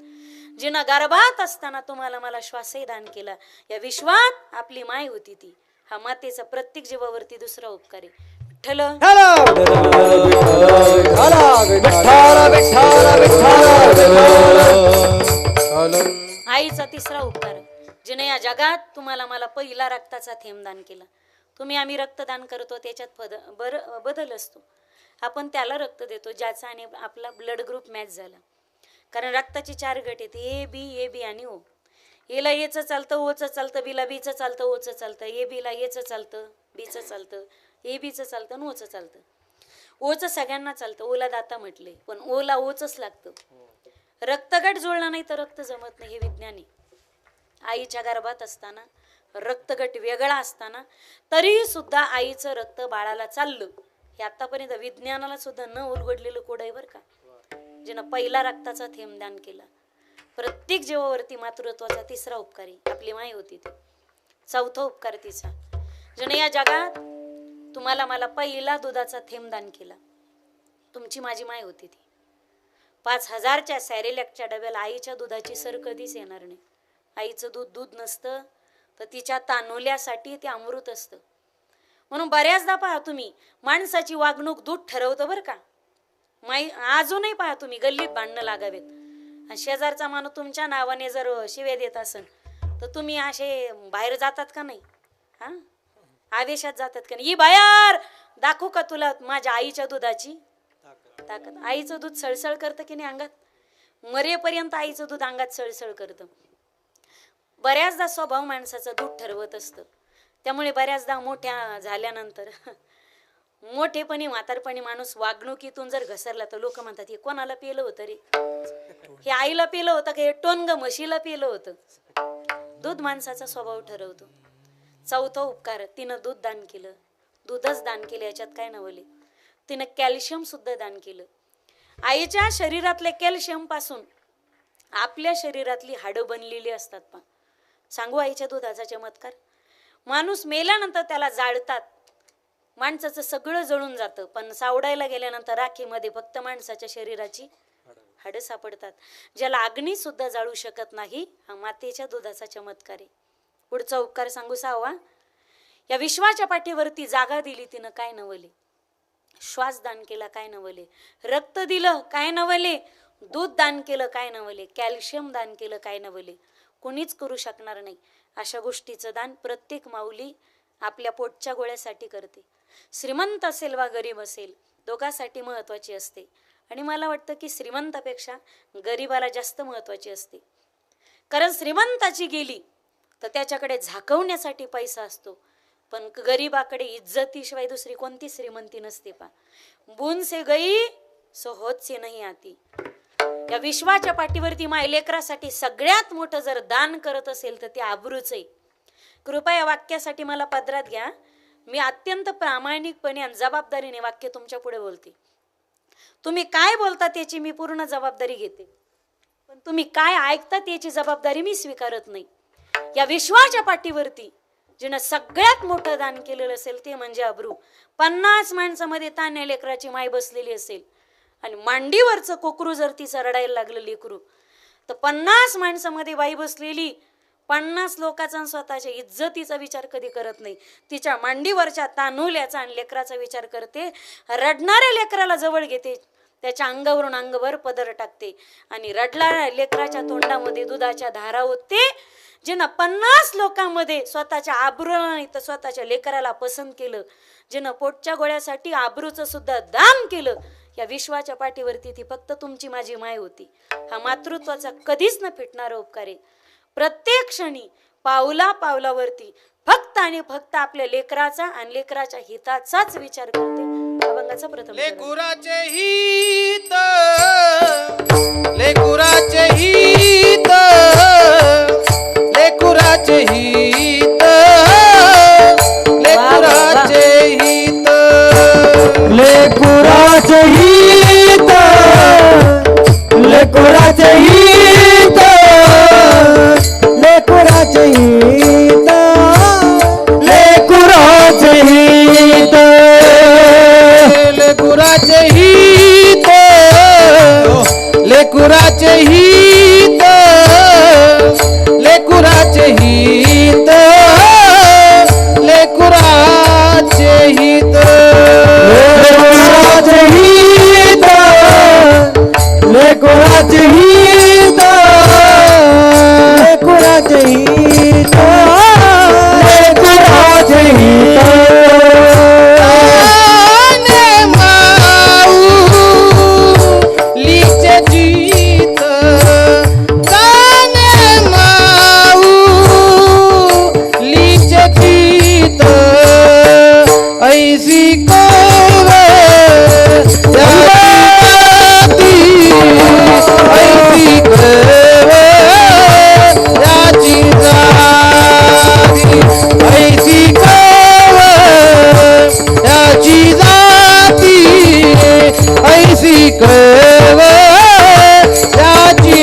जिनं गर्भात असताना तुम्हाला मला श्वासही दान केला, या विश्वात आपली माय होती ती. हा मातेचा प्रत्येक जीवावरती दुसरा उपकार आहे. विठ्ठल आईचा तिसरा उपकार, जिने या जगात तुम्हाला मला पहिला रक्ताचा थेंब दान केला. तुम्ही आम्ही रक्तदान करतो त्याच्यात बदल असतो. आपण त्याला रक्त देतो ज्याचा आणि आपला ब्लड ग्रुप मॅच झाला. कारण रक्ताचे 4 गट आहेत, ए बी आणि ओ. एला एचं चालतं, ओचं चालतं, बीला बीचं चालतं, ओचं चालतं, ए बीला एचं चालतं, बीचं चालतं, ए बीचं चालतं आणि ओचं चालतं. ओचं सगळ्यांना चालतं, ओला दाता म्हटले, पण ओला ओचंच लागतं. रक्तगट जुळला नाही तर रक्त जमत नाही, हे विज्ञान आहे. आईच्या गर्भात असताना रक्तगट वेगळा असताना तरी सुद्धा आईचं रक्त बाळाला चाललं. हे आतापर्यंत विज्ञानाला सुद्धा न उलगडलेलं कोड आहे बरं का, जिनं पहिला रक्ताचा थेंब दान केला. प्रत्येक जीवावरती मातृत्वाचा तिसरा उपकारी आपली माय होती ती. चौथा उपकार तिचा, जिने या जगात तुम्हाला मला पहिला दुधाचा थेंब दान केला. तुमची माझी माय होती ती. 5000च्या सॅरेलॅकच्या डब्याला आईच्या दुधाची सर कधीच येणार नाही. आईचं दूध नसतं तर तिच्या तानुल्यासाठी ते अमृत असतं. म्हणून बऱ्याचदा पहा तुम्ही माणसाची वागणूक दूध ठरवतं बरं का. अजूनही पहा तुम्ही गल्लीत भांडणं लागावेत आणि शेजारचा माणूस तुमच्या नावाने जर शिव्या देत असेल तर तुम्ही असे बाहेर जातात का नाही? हा, आवेशात जातात का नाही? ही बाहेर दाखवू का तुला माझ्या आईच्या दुधाची ताकद. आईचं दूध सळसळ करतं की नाही अंगात, मरेपर्यंत आईचं दूध अंगात सळसळ करतं. बऱ्याचदा स्वभाव माणसाचं दूध ठरवत असतं. त्यामुळे बऱ्याचदा मोठ्या झाल्यानंतर मोठेपणी म्हातारपणी माणूस वागणुकीतून जर घसरला तर लोक म्हणतात हे कोणाला पेलं होतं रे, हे आईला पेलं होतं का, हे टोनग म्हशीला पेलं होतं. दूध माणसाचा स्वभाव ठरवतो. चौथा उपकार, तिनं दूध दान केलं, दूधच दान केलं याच्यात काय नवले. तिनं कॅल्शियम सुद्धा दान केलं. आईच्या शरीरातल्या कॅल्शियम पासून आपल्या शरीरातली हाडं बनलेली असतात. पा सांगू आईच्या दुधाचा चमत्कार. माणूस मेल्यानंतर त्याला जाळतात, माणसाचं सगळं जळून जातं, पण सावडायला गेल्यानंतर राखीमध्ये फक्त माणसाच्या शरीराची हाडं सापडतात. ज्याला अग्नी सुद्धा जाळू शकत नाही, हा मातेच्या दुधाचा चमत्कार आहे. पुढचा उपकार सांगू सहावा, या विश्वाच्या पाठीवरती जागा दिली तिनं काय नवले, श्वास दान केला काय नवले, रक्त दिलं काय नवले, दूध दान केलं काय नवले, कॅल्शियम दान केलं काय नवले. कोणीच करू शकणार नाही अशा गोष्टीचं दान प्रत्येक माऊली आपल्या पोटच्या गोळ्यासाठी करते. श्रीमंत असेल वा गरीब असेल, दोघांसाठी महत्वाची असते. आणि मला वाटतं की श्रीमंतापेक्षा गरीबाला जास्त महत्वाची असते. कारण श्रीमंताची गेली तर त्याच्याकडे झाकवण्यासाठी पैसा असतो, पण गरीबाकडे इज्जतीशिवाय दुसरी कोणती श्रीमंती नसते. पा बून से गई सो होत से नहीं आती. या विश्वाच्या पाठीवरती माय लेकरासाठी सगळ्यात मोठं जर दान करत असेल तर ते आबरूच आहे. कृपया या वाक्यासाठी मला पदरात घ्या. मी अत्यंत प्रामाणिकपणे आणि जबाबदारीने वाक्य तुमच्या पुढे बोलते. तुम्ही काय बोलता त्याची मी पूर्ण जबाबदारी घेते, पण तुम्ही काय ऐकता त्याची जबाबदारी मी स्वीकारत नाही. या विश्वाच्या पाठीवरती जिनं सगळ्यात मोठं दान केलेलं असेल ते म्हणजे अब्रू. 50 माणसामध्ये तान्या लेकराची माय बसलेली असेल आणि मांडीवरचं कोकरू जर तिचं रडायला लागलं लेकरू, तर 50 माणसामध्ये बाई बसलेली 50 लोकांचा स्वतःच्या इज्जतीचा विचार कधी करत नाही. तिच्या मांडीवरच्या तानुल्याचा आणि लेकराचा विचार करते. रडणाऱ्या लेकराला जवळ घेते, त्याच्या अंगावरून अंगभर पदर टाकते आणि रडणाऱ्या लेकराच्या तोंडामध्ये दुधाच्या धारा होते. जिनं 50 लोकांमध्ये स्वतःच्या आबरूला तर स्वतःच्या लेकराला पसंत केलं, जिनं पोटच्या गोळ्यासाठी आबरूचं सुद्धा दान केलं, या विश्वाच्या पाठीवरती ती फक्त तुमची माझी माय होती. हा मातृत्वाचा कधीच न फिटणारा उपकार आहे. प्रत्येक क्षणी पावला पावलावरती फक्त आणि फक्त आपल्या लेकराचा आणि लेकराच्या हिताचाच विचार करते. अभंगाचा प्रथम लेकुराचे हित, लेकुराचे हित, लेकुराचे हित, लेकुराचे हित, लेकुराचे हित, लेकुराचे हित, लेकुराचे हित, लेकुराचे हित, लेकुराचे हित, लेकुराचे हित, लेकुराचे हित, लेकुराचे हित, लेकुराचे हित, लेकुराचे हित, लेकुराचे हित, लेकुराचे हित. ताने माऊ लीचे जीत, ताने माऊ लीचे जीत, ऐसी कवे जाती, ऐसी कवे याची जाती, ऐसी कवे याची जाती, ऐसी कवे याची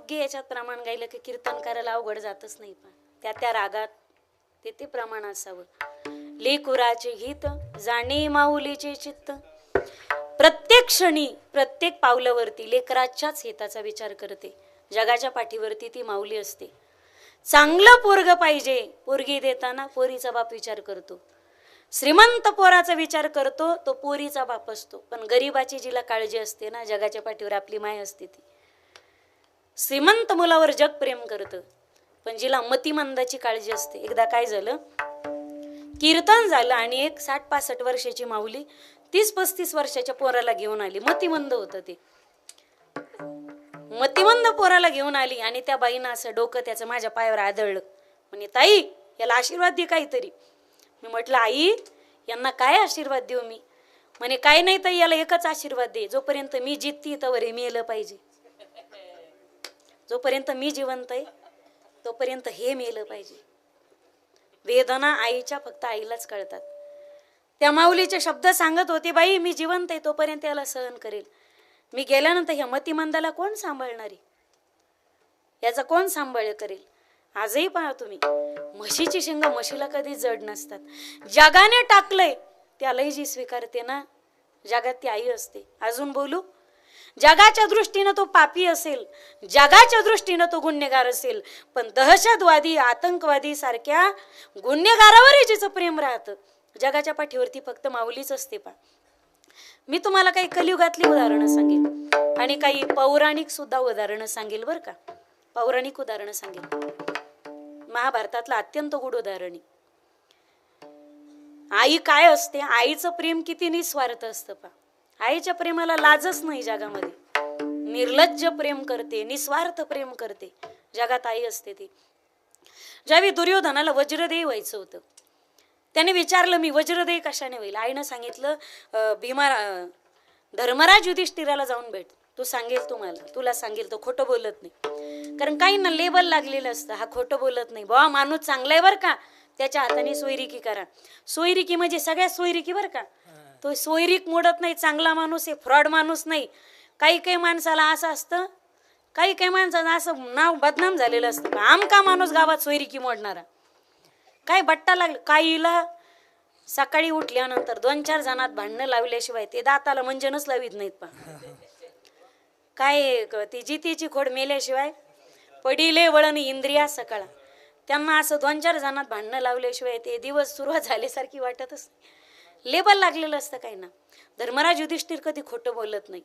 योग्य याच्यात प्रमाण गायलं की कीर्तन करायला अवघड जातच नाही. पण त्या रागात ते प्रमाण असावं. लेकुराचे हित जाणे माऊलीचे चित्त. प्रत्येक क्षणी प्रत्येक पावलावरती लेकराच्याच हिताचा विचार करते. जगाच्या पाठीवरती ती माऊली असते. चांगलं पोरग पाहिजे, पोरगी देताना पोरीचा बाप विचार करतो. श्रीमंत पोराचा विचार करतो तो पोरीचा बाप असतो. पण गरीबाची जिला काळजी असते ना, जगाच्या पाठीवर आपली माय असते ती. श्रीमंत मुलावर जग प्रेम करतं, पण जिला मतिमंदाची काळजी असते. एकदा काय झालं, कीर्तन झालं आणि एक 60-65 वर्षाची माऊली 30-35 वर्षाच्या पोराला घेऊन आली. मतिमंद होतं ते. मतिमंद पोराला घेऊन आली आणि त्या बाईनं असं डोकं त्याचं माझ्या पायावर आदळलं. म्हणे ताई याला आशीर्वाद दे काहीतरी. मी म्हटलं आई यांना काय आशीर्वाद देऊ मी. म्हणे काय नाही ताई, याला एकच आशीर्वाद दे, जोपर्यंत मी जितती तोवर हे मेलं पाहिजे. जोपर्यंत मी जिवंत आहे तोपर्यंत हे मेलं पाहिजे. वेदना आईच्या फक्त आईलाच कळतात. त्या माऊलीचे शब्द सांगत होते, बाई मी जिवंत आहे तोपर्यंत याला सहन करेल, मी गेल्यानंतर ह्या मतिमंदाला कोण सांभाळणारी, याचा कोण सांभाळ करेल. आजही पहा तुम्ही, म्हशीची शिंग म्हशीला कधी जड नसतात. जगाने टाकलंय त्यालाही जी स्वीकारते ना, जगात ती आई असते. अजून बोलू, जगाच्या दृष्टीनं तो पापी असेल, जगाच्या दृष्टीनं तो गुन्हेगार असेल, पण दहशतवादी आतंकवादी सारख्या गुन्हेगारावरही जिचं प्रेम राहतं, जगाच्या पाठीवरती फक्त माऊलीच असते. पा मी तुम्हाला काही कलियुगातली उदाहरणं सांगेल आणि काही पौराणिक सुद्धा उदाहरणं सांगेल बरं का. पौराणिक उदाहरणं सांगेल. महाभारतातलं अत्यंत गुढ उदाहरण. आई काय असते, आईचं प्रेम किती निस्वार्थ असतं. पा आईच्या प्रेमाला लाजच नाही जगामध्ये. निर्लज्ज प्रेम करते, निस्वार्थ प्रेम करते. जगात आई असते ती. ज्यावेळी दुर्योधनाला वज्रदेह व्हायचं होतं, त्याने विचारलं मी वज्रदेह कशाने होईल. आईनं सांगितलं धर्मराज युधिष्ठिराला जाऊन भेट, तू सांगेल तुला सांगेल, तो खोटं बोलत नाही. कारण काही ना लेबल लागलेलं असतं, हा खोटं बोलत नाही, बा माणूस चांगला आहे बरं का, त्याच्या हाताने सोयरिकी करा. सोयरिकी म्हणजे सगळ्यात सोयरिकी बरं का. तो सोयरीक मोडत नाही, चांगला माणूस आहे, फ्रॉड माणूस नाही. काही माणसाला असं असतं, काही माणसाचं असं नाव बदनाम झालेलं असतं, आमका माणूस गावात सोयरिकी मोडणारा. काय बट्टा लागलं काहीला. सकाळी उठल्यानंतर 2-4 जणात भांडणं लावल्याशिवाय ते दाताला मंजनच लावित नाहीत. पा काय ती जितीची खोड मेल्याशिवाय पडिले वळण इंद्रिया सकाळ. त्यांना असं 2-4 जणात भांडणं लावल्याशिवाय ते दिवस सुरुवात झाल्यासारखी वाटतच नाही. लेबल लागलेलं असतं काही ना. धर्मराज युधिष्ठिर कधी खोटं बोलत नाही.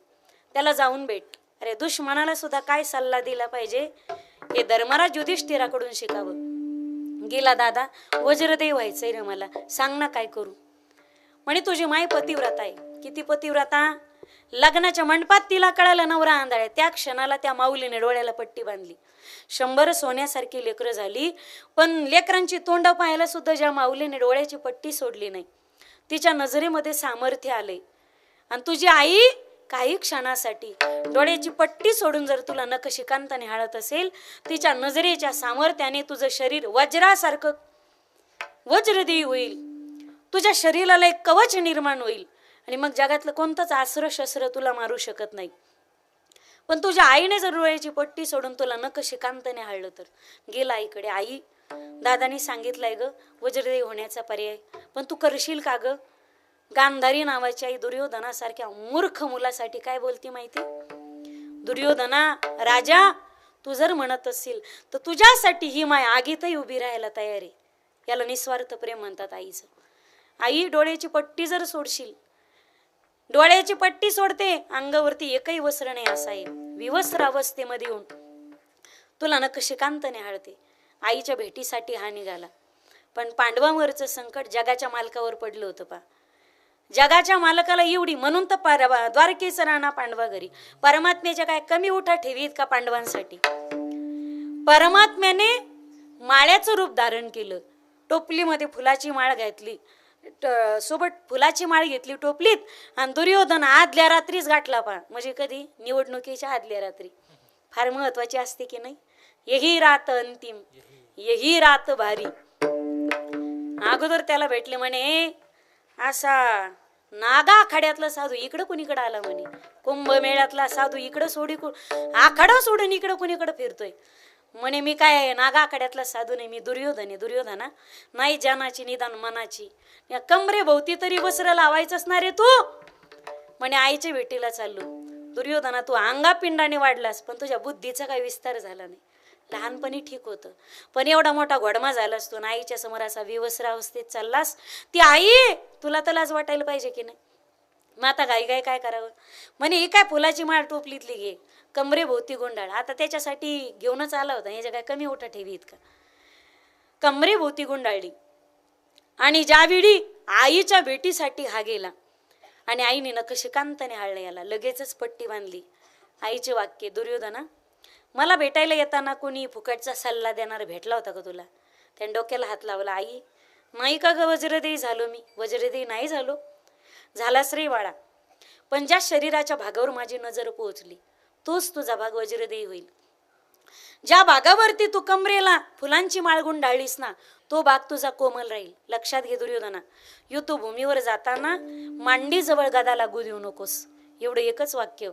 त्याला जाऊन भेट. अरे दुश्मनाला सुद्धा काय सल्ला दिला पाहिजे हे धर्मराज युधिष्ठिराकडून शिकावं. गेला, दादा वज्रदेह व्हायचंय रे मला, सांग ना काय करू. म्हणे तुझी माय पतिव्रता आहे. किती पतिव्रता. लग्नाच्या मंडपात तिला कळालं नवरा आंधळा. त्या क्षणाला त्या माऊलीने डोळ्याला पट्टी बांधली. 100 सोन्यासारखी लेकरं झाली, पण लेकरांची तोंड पाहायला सुद्धा ज्या माऊलीने डोळ्याची पट्टी सोडली नाही, तिच्या नजरेमध्ये सामर्थ्य आले. आणि तुझी आई काही क्षणासाठी डोळ्याची पट्टी सोडून जर तुला नखशिकांताने हाळत असेल, तिच्या नजरेच्या सामर्थ्याने तुझं शरीर वज्रासारखं वज्रदेही होईल. तुझ्या शरीराला एक कवच निर्माण होईल आणि मग जगातलं कोणतंच अस्त्र शस्त्र तुला मारू शकत नाही. पण तुझ्या आईने जर डोळ्याची पट्टी सोडून तुला नखशिकांताने हाळलं तर. गेला आईकडे. आई दादानी सांगितलंय ग वज्रदेह होण्याचा पर्याय, पण तू करशील का ग. गांधारी नावाची आई दुर्योधनासारख्या मूर्ख मुलासाठी काय बोलती माहिती. दुर्योधना राजा, तू जर म्हणत असशील तर तुझ्यासाठी ही माय आगीतही उभी राहायला तयार आहे. याला निस्वार्थ प्रेम म्हणतात आईचं. आई डोळ्याची पट्टी जर सोडशील, डोळ्याची पट्टी सोडते, अंगावरती एकही वस्त्र नाही असं आहे, विवस्त्र अवस्थेमध्ये येऊन तुला नखशिकांताने हाळते. आईच्या भेटीसाठी हा निघाला. पण पांडवांवरचं संकट जगाच्या मालकावर पडलं होतं. पा जगाच्या मालकाला एवढी, म्हणून तर द्वारकेचा राणा पांडवा घरी. परमात्म्याच्या काय कमी उठा ठेवीत का पांडवांसाठी. परमात्म्याने माळ्याचं रूप धारण केलं. टोपलीमध्ये फुलाची माळ घातली, सोबत फुलाची माळ घेतली टोपलीत, आणि दुर्योधन आदल्या रात्रीच गाठला. पा म्हणजे कधी निवडणुकीच्या आदल्या रात्री. फार महत्वाची असते की नाही. यही रात अंतिम, यही रात भारी. अगोदर त्याला भेटले. म्हणे असा नागा आखाड्यातला साधू इकडं कुणीकडे आला म्हणे, कुंभमेळ्यातला साधू इकडं आखाडा सोडून इकडं कुणीकडे फिरतोय म्हणे. मी काय नागा आखाड्यातला साधू नाही, मी दुर्योधन आहे. दुर्योधना नाही जानाची निदान मनाची, या कमरे भोवती तरी वस्त्र लावायचंच ना रे तू म्हणे. आईच्या भेटीला चाललो. दुर्योधना तू अंगापिंडाने वाढलास पण तुझ्या बुद्धीचा काही विस्तार झाला नाही. लहानपणी ठीक होतं पण एवढा मोठा घोडमा झालास तू, आईच्या समोर असा विवस्त्र अवस्थेत चाललास. ती आई तुला तर लाज वाटायला पाहिजे की नाही. मग आता गाई काय करावं म्हणे. ही काय फुलाची माळ टोपलीतली घे, कमरे भोवती गोंडाळ. आता त्याच्यासाठी घेऊनच आला होता, याच्या काय कमी ओटा ठेवी इतका. कमरे भोवती गुंडाळली आणि ज्यावेळी आईच्या भेटीसाठी हा गेला आणि आईने नकशिकांताने हाळलं याला, लगेचच पट्टी बांधली. आईचे वाक्य, दुर्योधना मला भेटायला येताना कोणी फुकटचा सल्ला देणार भेटला होता का तुला? त्याने डोक्याला हात लावला. आई नाही का ग वज्रदेही झालो मी? वज्रदेही नाही झालो. झालास रे बाळा, पण ज्या शरीराच्या भागावर माझी नजर पोहोचली तोच तुझा भाग वज्रदेही होईल. ज्या भागावरती तू कमरेला फुलांची माळ गुंडाळलीस ना तो भाग तुझा कोमल राहील. लक्षात घे दुर्योधना, युद्धभूमीवर जाताना मांडीजवळ गदा लागू देऊ नकोस. एवढं एकच वाक्य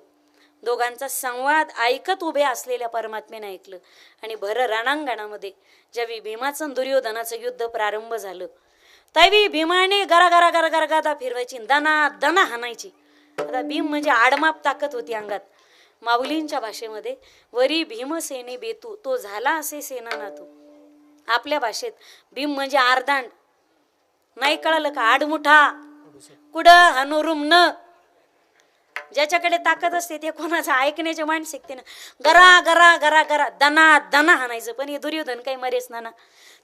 दोघांचा संवाद ऐकत उभे असलेल्या परमात्म्याने ऐकलं. आणि भर रणांगणामध्ये ज्यावेळी भीमाचं दुर्योधनाचं युद्ध प्रारंभ झालं त्यावेळी भीमाने गरा गरा गरा गरा गदा फिरवायची, दना दना हाणायची. आता भीम म्हणजे आडमाप ताकद होती अंगात. माऊलींच्या भाषेमध्ये वरी भीमसेने बेतू तो झाला असे सेना नातू. आपल्या भाषेत भीम म्हणजे आरदांड. नाही कळलं का? आडमुठा कुठं हनुरुम न. ज्याच्याकडे ताकद असते ते कोणाचं ऐकण्याचे मानसिकतेनं गरा गरा गरा गरा दना दना हाणायचं. पण हे दुर्योधन काही मरेच ना.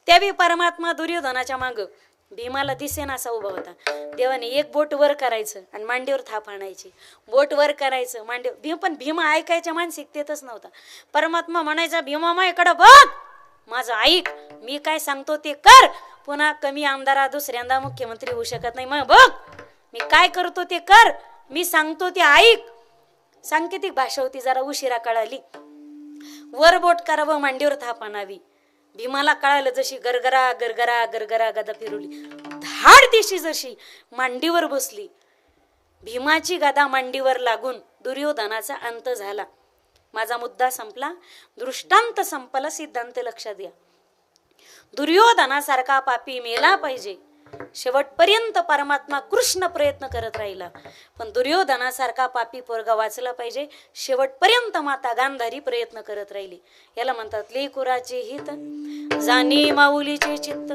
त्यावेळी परमात्मा दुर्योधनाच्या मागं भीमाला दिसेनासा उभा होता. देवाने एक बोट वर करायचं आणि मांडीवर थाप आणायची, बोट वर करायचं मांडीवर. पण भीमा ऐकायच्या मानसिकतेतच नव्हता. परमात्मा म्हणायचा भीमा इकडं बघ, माझं ऐक, मी काय सांगतो ते कर. पुन्हा कमी आमदारा दुसऱ्यांदा मुख्यमंत्री होऊ शकत नाही. मग बघ मी काय करतो ते कर, मी सांगतो ते ऐक. सांकेतिक भाषा होती, जरा उशिरा कळाली. वर बोट करावं, मांडीवर थाप आणावी. भीमाला कळालं. जशी गरगरा गरगरा गरगरा गदा फिरवली, धाड दिशी जशी मांडीवर बसली. भीमाची गदा मांडीवर लागून दुर्योधनाचा अंत झाला. माझा मुद्दा संपला, दृष्टांत संपला, सिद्धांत लक्षात घ्या. दुर्योधनासारखा पापी मेला पाहिजे. शेवटपर्यंत परमात्मा कृष्ण प्रयत्न करत राहिला. पण दुर्योधनासारखा पापी पोरगा वाचला पाहिजे. शेवटपर्यंत माता गांधारी प्रयत्न करत राहिली. याला म्हणतात लेकुराचे हित जाणी माऊलीचे चित्त.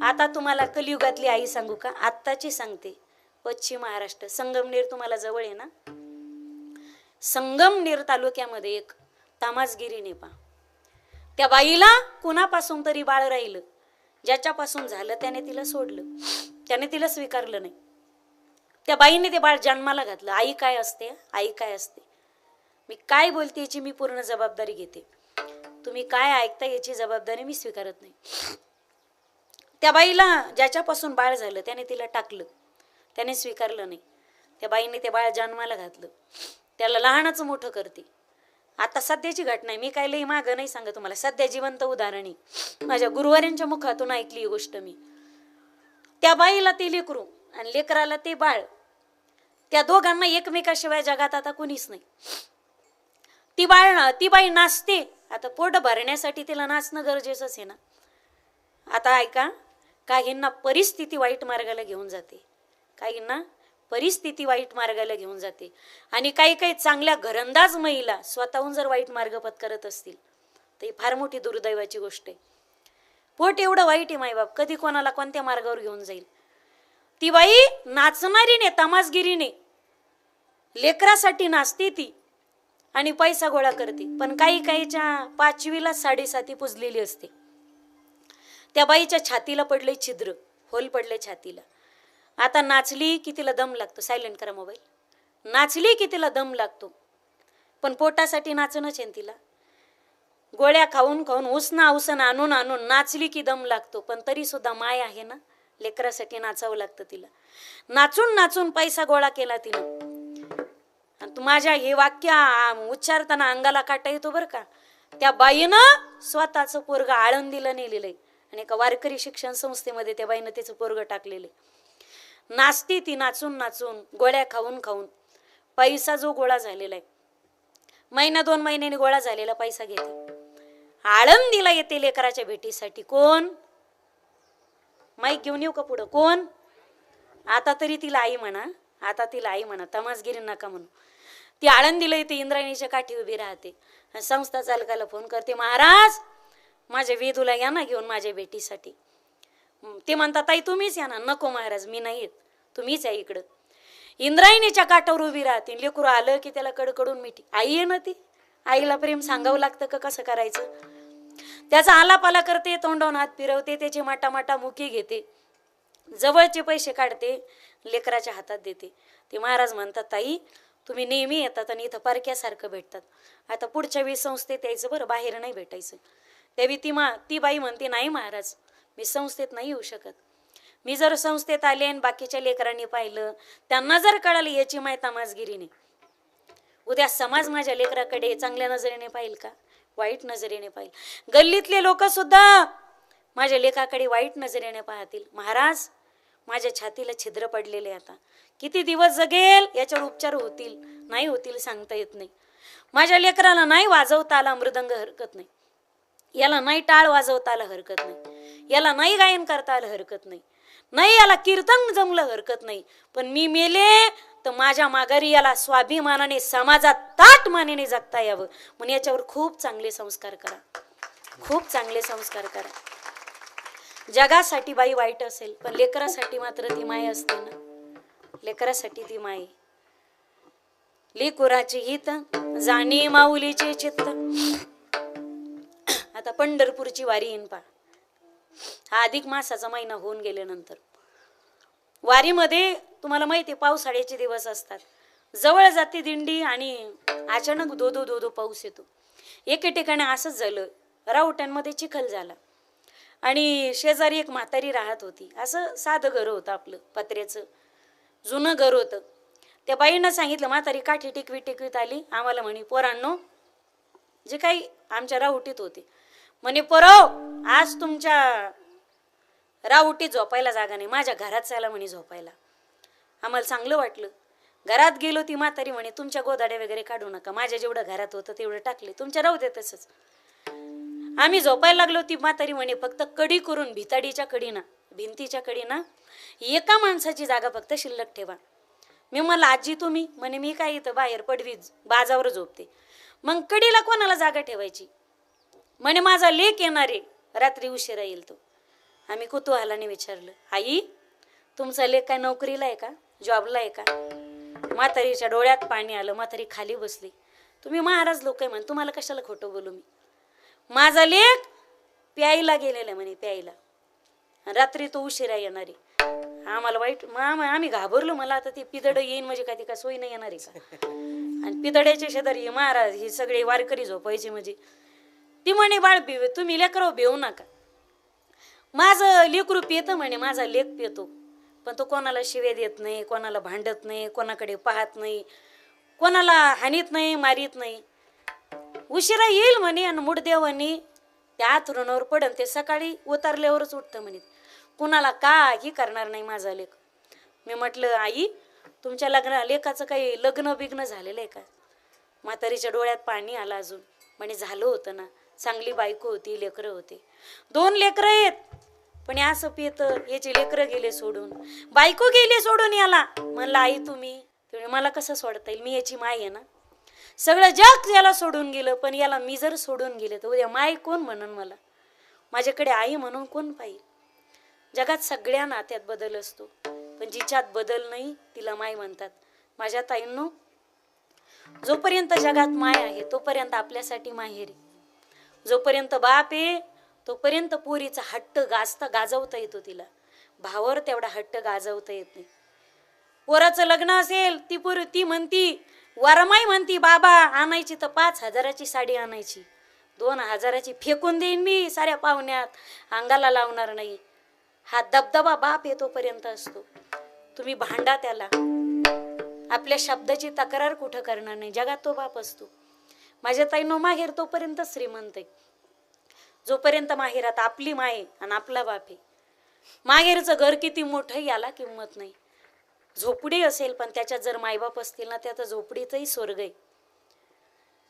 आता तुम्हाला कलियुगातली आई सांगू का? आत्ताची सांगते. पश्चिम महाराष्ट्र संगमनेर तुम्हाला जवळ आहे ना. संगमनेर तालुक्यामध्ये एक तामासगिरी नेपा, त्या बाईला कुणापासून तरी बाळ राहिलं. ज्याच्यापासून झालं त्याने तिला सोडलं, त्याने तिला स्वीकारलं नाही. त्या बाईने ते बाळ जन्माला घातलं. आई काय असते? आई काय असते? मी काय बोलते याची मी पूर्ण जबाबदारी घेते. तुम्ही काय ऐकता याची जबाबदारी मी स्वीकारत नाही. त्या बाईला ज्याच्यापासून बाळ झालं त्याने तिला टाकलं, त्याने स्वीकारलं नाही. त्या बाईने ते बाळ जन्माला घातलं, त्याला लहानच मोठं करते. आता सध्याची घटना आहे, मी काय लई मागं नाही सांगत तुम्हाला, सध्या जिवंत उदाहरणी माझ्या गुरुवाऱ्यांच्या मुखातून ऐकली ही गोष्ट मी. त्या बाईला ते लेकरू आणि लेकराला ते बाळ, त्या दोघांना एकमेकाशिवाय जगात आता कुणीच नाही. ती बाई नाचते. आता पोट भरण्यासाठी तिला नाचणं गरजेचंच आहे ना. आता ऐका, काहींना परिस्थिती वाईट मार्गाला घेऊन जाते, काहींना परिस्थिती वाईट मार्गाला घेऊन जाते. आणि काही काही चांगल्या घरंदाज महिला स्वतःहून जर वाईट मार्ग पत्करत असतील तर ही फार मोठी दुर्दैवाची गोष्ट आहे. पोट एवढं वाईट आहे मायबाप, कधी कोणाला कोणत्या मार्गावर घेऊन जाईल. ती बाई नाचणारीने, तमासगिरीने लेकरासाठी नाचते ती आणि पैसा गोळा करते. पण काही काहीच्या 5वीला 7.5 पुजलेली असते. त्या बाईच्या छातीला पडले छिद्र, होल पडले छातीला. आता नाचली की तिला दम लागतो. सायलेंट करा मोबाईल. नाचली की तिला दम लागतो, पण पोटासाठी नाचणच आहे तिला. गोळ्या खाऊन खाऊन उसना आणून आणून नाचली की दम लागतो, पण तरी सुद्धा माय आहे ना, लेकरासाठी नाचावं लागतं तिला. नाचून नाचून पैसा गोळा केला तिनं. आणि तू माझ्या हे वाक्य उच्चारताना अंगाला काटा येतो बरं का. त्या बाईनं स्वतःचं पोरग आळंदीला नेलेलं आहे आणि एका वारकरी शिक्षण संस्थेमध्ये त्या बाईनं त्याचं पोरग टाकलेलं आहे. नाचती ती नाचून नाचून, गोळ्या खाऊन खाऊन. पैसा जो गोळा झालेला आहे, महिना 2 महिन्याने गोळा झालेला पैसा घेते, आळंदीला येते लेकराच्या भेटीसाठी. कोण? माईक घेऊन येऊ का पुढं? कोण? आता तरी तिला आई म्हणा, आता तिला आई म्हणा, तमासगिरी नका म्हणू. ती आळंदीला येते, इंद्रायणीच्या काठी उभी राहते. संस्था चालकाला फोन करते, महाराज माझ्या वेदूला या ना घेऊन माझ्या भेटीसाठी. ते म्हणतात, ताई तुम्हीच या ना. नको महाराज, मी नाही येत, तुम्हीच या इकडं. इंद्रायणीच्या काठावर उभी राहते. लेकरू आलं की त्याला कडकडून मिठी. आई आहे ना ती, आईला प्रेम सांगावं लागतं का कसं करायचं. त्याचा आलापाला करते, तोंडावून हात फिरवते, त्याची माटा मुकी घेते, जवळचे पैसे काढते, लेकराच्या हातात देते. ते महाराज म्हणतात, ताई तुम्ही नेहमी येतात आणि इथं पारख्यासारखं भेटतात, आता पुढच्या वेळी संस्थेत यायचं बरं, बाहेर नाही भेटायचं. त्यावेळी ती बाई म्हणते, नाही महाराज मी संस्थेत नाही येऊ शकत. मी जर संस्थेत आले आणि बाकीच्या लेकरांनी पाहिलं, त्यांना जर कळालं याची माय तमासगिरीने, उद्या समाज माझ्या लेकराकडे चांगल्या नजरेने पाहिल का, वाईट नजरेने पाहिल. गल्लीतले लोक सुद्धा माझ्या लेकाकडे वाईट नजरेने पाहतील. महाराज माझ्या छातीला छिद्र पडलेले, आता किती दिवस जगेल याच्यावर उपचार होतील नाही होतील सांगता येत नाही. माझ्या लेकराला नाही वाजवता आला मृदंग हरकत नाही, याला नाही टाळ वाजवता आला हरकत नाही, याला नाही गायन करता आलं हरकत नाही, नाही याला कीर्तन जमलं हरकत नाही. पण मी मेले तर माझ्या माघारी याला स्वाभिमानाने समाजात ताट मानेने जगता यावं, म्हणून याच्यावर खूप चांगले संस्कार करा, खूप चांगले संस्कार करा. जगासाठी बाई वाईट असेल, पण लेकरासाठी मात्र ती माय असते ना, लेकरासाठी ती माय. लेकुराची हित जाणे माऊलीचे चित्त. आता पंढरपूरची वारी येईन पा. हा अधिक मासाचा महिना होऊन गेल्यानंतर वारीमध्ये तुम्हाला माहिती आहे पावसाळ्याचे दिवस असतात. जवळ जाते दिंडी आणि अचानक धो पाऊस येतो. एके ठिकाणी असंच झालं, राऊटांमध्ये चिखल झाला आणि शेजारी एक म्हातारी राहत होती. असं साधं घर होतं, आपलं पत्र्याचं जुनं घर होतं. त्या बाईनं सांगितलं, म्हातारी काठी टिकवीत आली. आम्हाला म्हणे, पोरांनो जे काही आमच्या राहुटीत होते, म्हणे पोरव आज तुमच्या राहुटीत झोपायला जागा नाही, माझ्या घरात चाला म्हणे झोपायला. आम्हाला चांगलं वाटलं. घरात गेलो, ती म्हातारी म्हणे तुमच्या गोदाड्या वगैरे काढू नका, माझ्या जेवढं घरात होतं तेवढं टाकले, तुमच्या राहू दे तसंच. आम्ही झोपायला लागलो. ती म्हातारी म्हणे फक्त कडी करून भिताडीच्या कडीना, भिंतीच्या कडीना एका माणसाची जागा फक्त शिल्लक ठेवा. मी म्हणलं आजी तुम्ही? म्हणे मी काय इथं बाहेर पडवी बाजावर झोपते. मग कडीला कोणाला जागा ठेवायची? म्हणे माझा लेक येणार आहे, रात्री उशिरा येईल तो. आम्ही कुतूहलाने विचारलं, आई तुमचा लेक काय नोकरीला आहे का, जॉबला आहे का? म्हातारीच्या डोळ्यात पाणी आलं. म्हातारी खाली बसली. तुम्ही महाराज लोक आहे म्हणे, तुम्हाला कशाला खोटं बोलू मी? माझा लेक प्यायला गेलेला म्हणे, प्यायला, रात्री तो उशिरा येणार आहे. आम्हाला वाईट, आम्ही घाबरलो. मला आता ती पिदड येईन म्हणजे काय, ती का सोयी नाही येणार आहे का? आणि पिदड्याचे शेजारी महाराज हे सगळे वारकरी झोपायचे म्हणजे. ती म्हणे बाळ तुम्ही लेकरं भेऊ नका, माझं लेकरू पितं म्हणे, माझा लेक पितो, पण तो कोणाला शिवे देत नाही, कोणाला भांडत नाही, कोणाकडे पाहत नाही, कोणाला हानीत नाही, मारीत नाही. उशिरा येईल म्हणे आणि मुडदेवानी त्या आथरुणावर पडन, ते सकाळी उतरल्यावरच उठतं म्हणे, कुणाला काही करणार नाही माझा लेक. मी म्हटलं आई तुमच्या लेकाचं काही लग्न बिग्न झालेलं आहे का? म्हातारीच्या डोळ्यात पाणी आलं अजून. म्हणे झालं होतं ना, चांगली बायको होती, लेकरं होते, 2 लेकरं आहेत, पण असं पित याचे लेकरं गेले सोडून, बायको गेले सोडून याला. म्हणलं आई तुम्ही मला कसं सोडता येईल, मी याची माय आहे ना, सगळं जग याला सोडून गेलं, पण याला मी जर सोडून गेले तर उद्या माय कोण म्हणून मला, माझ्याकडे आई म्हणून कोण पाहिजे? जगात सगळ्या नात्यात बदल असतो, पण जिच्यात बदल नाही तिला माय म्हणतात. माझ्या ताईंनो, जोपर्यंत जगात माय आहे तोपर्यंत आपल्यासाठी माहेरी, जोपर्यंत बाप आहे तोपर्यंत पोरीचा हट्ट गाजवता येतो तिला, भावावर तेवढा हट्ट गाजवता येत नाही. पोराचं लग्न असेल ती म्हणती वरमाई म्हणती, बाबा आणायची तर 5,000ची साडी आणायची, 2,000ची फेकून देईन मी साऱ्या पाहुण्यात, अंगाला लावणार नाही. हा दबदबा बाप येतोपर्यंत असतो. तुम्ही भांडा त्याला, आपल्या शब्दाची तक्रार कुठं करणार नाही, जगात तो बाप असतो. माझ्या ताईनो, माहेर तोपर्यंत श्रीमंत आहे जोपर्यंत माहेरात आपली माय आणि आपला बाप आहे. माहेरचं घर किती मोठं याला किंमत नाही, झोपडी असेल पण त्याच्यात जर मायबाप असतील ना, त्या तर झोपडीतही स्वर्ग आहे.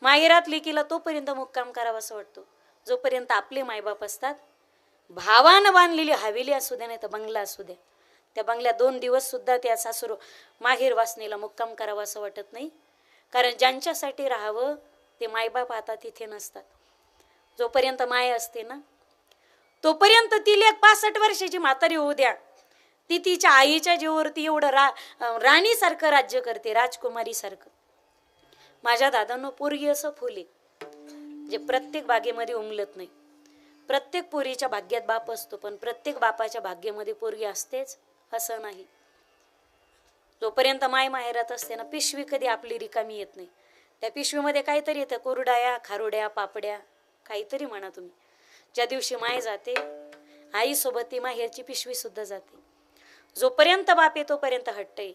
माहेरात लेकीला तोपर्यंत मुक्काम करावा असं वाटतो जोपर्यंत आपले मायबाप असतात. भावानं बांधलेली हवेली असू द्या नाही तर बंगला असू द्या, त्या बंगल्यात 2 दिवस सुद्धा त्या सासू माहेर वासनेला मुक्काम करावा असं वाटत नाही. कारण ज्यांच्यासाठी राहावं ते मायबाप आता तिथे नसतात. जोपर्यंत माय असते ना तोपर्यंत ती लेक 65 वर्षाची म्हातारी होऊ द्या, ती तिच्या आईच्या जीवावरती एवढं राणीसारखं राज्य करते, राजकुमारी सारखं. माझ्या दादांनो पोरगी असं फुले जे प्रत्येक बागेमध्ये उमलत नाही. प्रत्येक पोरीच्या भाग्यात बाप असतो पण प्रत्येक बापाच्या भाग्यामध्ये पोरगी असतेच असं नाही. जोपर्यंत माय माहेरात असते ना पिशवी कधी आपली रिकामी येत नाही. त्या पिशवीमध्ये काहीतरी येतं, कोरड्या खारोड्या पापड्या काहीतरी म्हणा तुम्ही. ज्या दिवशी माय जाते आईसोबत ती माहेरची पिशवी सुद्धा जाते. जोपर्यंत बाप आहे तोपर्यंत हट्ट आहे.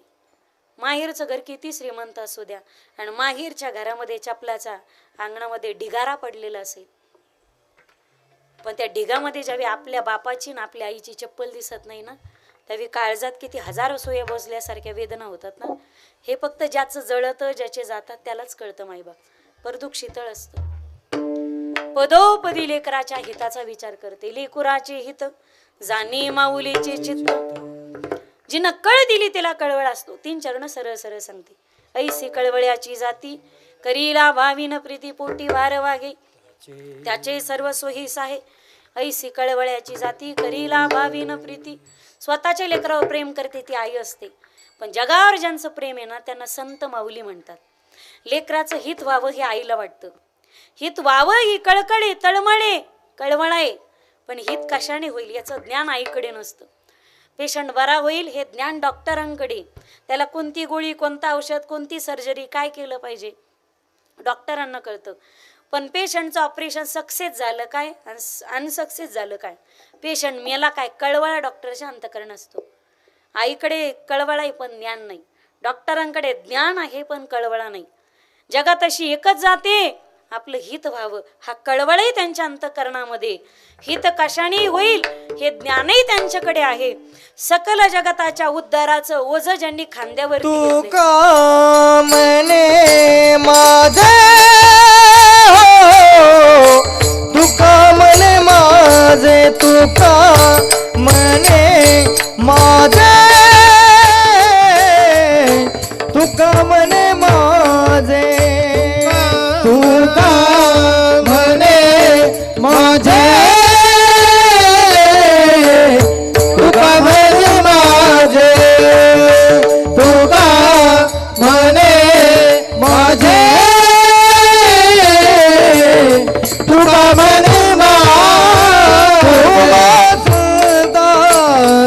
माहेरचं घर किती श्रीमंत असू द्या आणि माहेरच्या घरामध्ये चपलाचा अंगणामध्ये ढिगारा पडलेला असेल पण त्या ढिगामध्ये ज्यावेळी आपल्या बापाची ना आपल्या आईची चप्पल दिसत नाही ना त्यावेळी काळजात किती हजारो सोया बसल्यासारख्या वेदना होतात ना. हे फक्त ज्याचं जळतं ज्याचे जातात त्यालाच कळतं. मायबाप परदुःख शीतळ असतं. पदोपदी लेकराच्या हिताचा विचार करते. लेकुराचे हित जाणे माऊलीचे चित्त, जिनं कळ दिली त्याला कळवळ असतो. 3 चरण सरळ सरळ सांगते. ऐसी कळवळ्याची जाती करीला भाविन प्रीती पोटी वार वागे त्याचे सर्व सोयीस आहे. ऐसी कळवळ्याची जाती करीला भाविन प्रीती. स्वतःच्या लेकरावर प्रेम करते ती आई असते पण जगावर ज्यांचं प्रेम आहे ना त्यांना संत माऊली म्हणतात. लेकराचं हित व्हावं हे आईला वाटतं. हित व्हावं ही कळकळे तळमळे कळवळ आहे पण हित कशाने होईल याचं ज्ञान आईकडे नसतं. पेशंट बरा होईल हे ज्ञान डॉक्टरांकडे. त्याला कोणती गोळी कोणतं औषध कोणती सर्जरी काय केलं पाहिजे डॉक्टरांना कळतं. पण पेशंटचं ऑपरेशन सक्सेस झालं काय अनसक्सेस झालं काय, पेशंट मेला काय, कळवळा डॉक्टरच्या अंतकरण असतो. आईकडे कळवळा आहे पण ज्ञान नाही. डॉक्टरांकडे ज्ञान आहे पण कळवळा नाही. जगात अशी एकच जाते आपलं हित व्हावं हा कळवळही त्यांच्या अंतकरणामध्ये. हित कशाने होईल हे ज्ञानही त्यांच्याकडे आहे. सकल जगताच्या उद्धाराचं ओझ ज्यांनी खांद्यावर तुका मने माझे तुका मने माझे तुका मने माझे तुका मने माझे तुका म्हणे माझे तुका म्हणे माझे तुका म्हणे माझे तुका म्हणे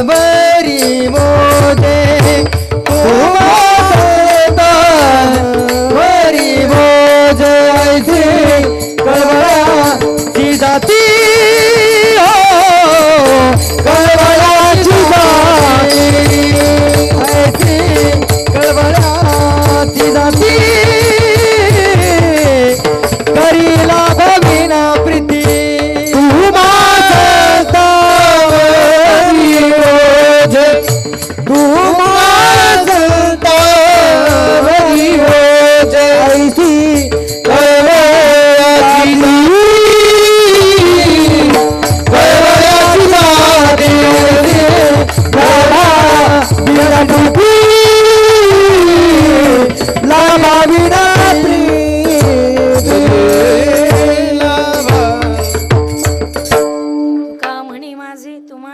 बरी मोजे बरी मोजे कळवळाची जाती कळवळाची जाती कळवळाची जाती करीला भविना प्रीती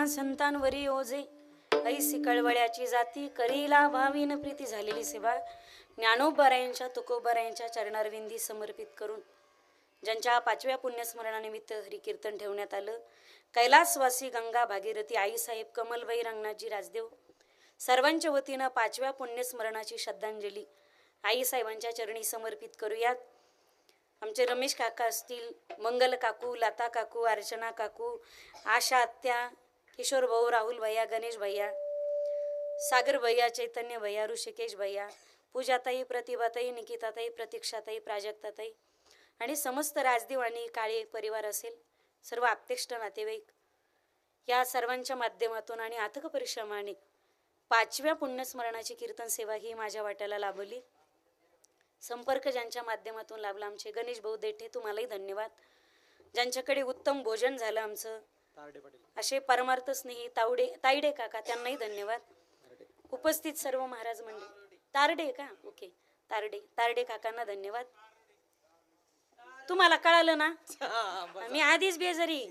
संतांवरी ओझे ऐसी कळवळ्याची जाती करीला भावीन प्रीती. झालेली सेवा ज्ञानोबरायांच्या तुकोबरायांच्या चरणारविंदी समर्पित करून ज्यांच्या 5व्या पुण्यस्मरणानिमित्त हरिकीर्तन ठेवण्यात आलं. कैलासवासी गंगा भागीरथी आईसाहेब कमलबाई रंगनाथजी राजदेव सर्वांच्या वतीनं 5व्या पुण्यस्मरणाची श्रद्धांजली आईसाहेबांच्या चरणी समर्पित करूयात. आमचे रमेश काका असतील, मंगल काकू, लता काकू, अर्चना काकू, आशा आत्या, किशोर भाऊ, राहुल भैया, गणेश भैया, सागर भैया, चैतन्य भैया, ऋषिकेश भैया, पूजाताई, प्रतिभाताई, निकिताताई, प्रतीक्षाताई, प्राजक्ताताई आणि समस्त राजदेव आणि काळे परिवार असेल, सर्व आप्तेष्ट नातेवाईक या सर्वांच्या माध्यमातून आणि अथक परिश्रमाने 5व्या पुण्यस्मरणाची कीर्तन सेवा ही माझ्या वाट्याला लाभली. संपर्क ज्यांच्या माध्यमातून लाभला आमचे गणेश भाऊ देठे, तुम्हालाही धन्यवाद. ज्यांच्याकडे उत्तम भोजन झालं आमचं, असे परमार्थ स्नेही तायडे काका, त्यांनाही धन्यवाद. उपस्थित सर्व महाराज मंडळी, तारडे का, ओके, तारडे काकांना धन्यवाद. तुम्हाला कळालं ना, मी आधीच बेजारी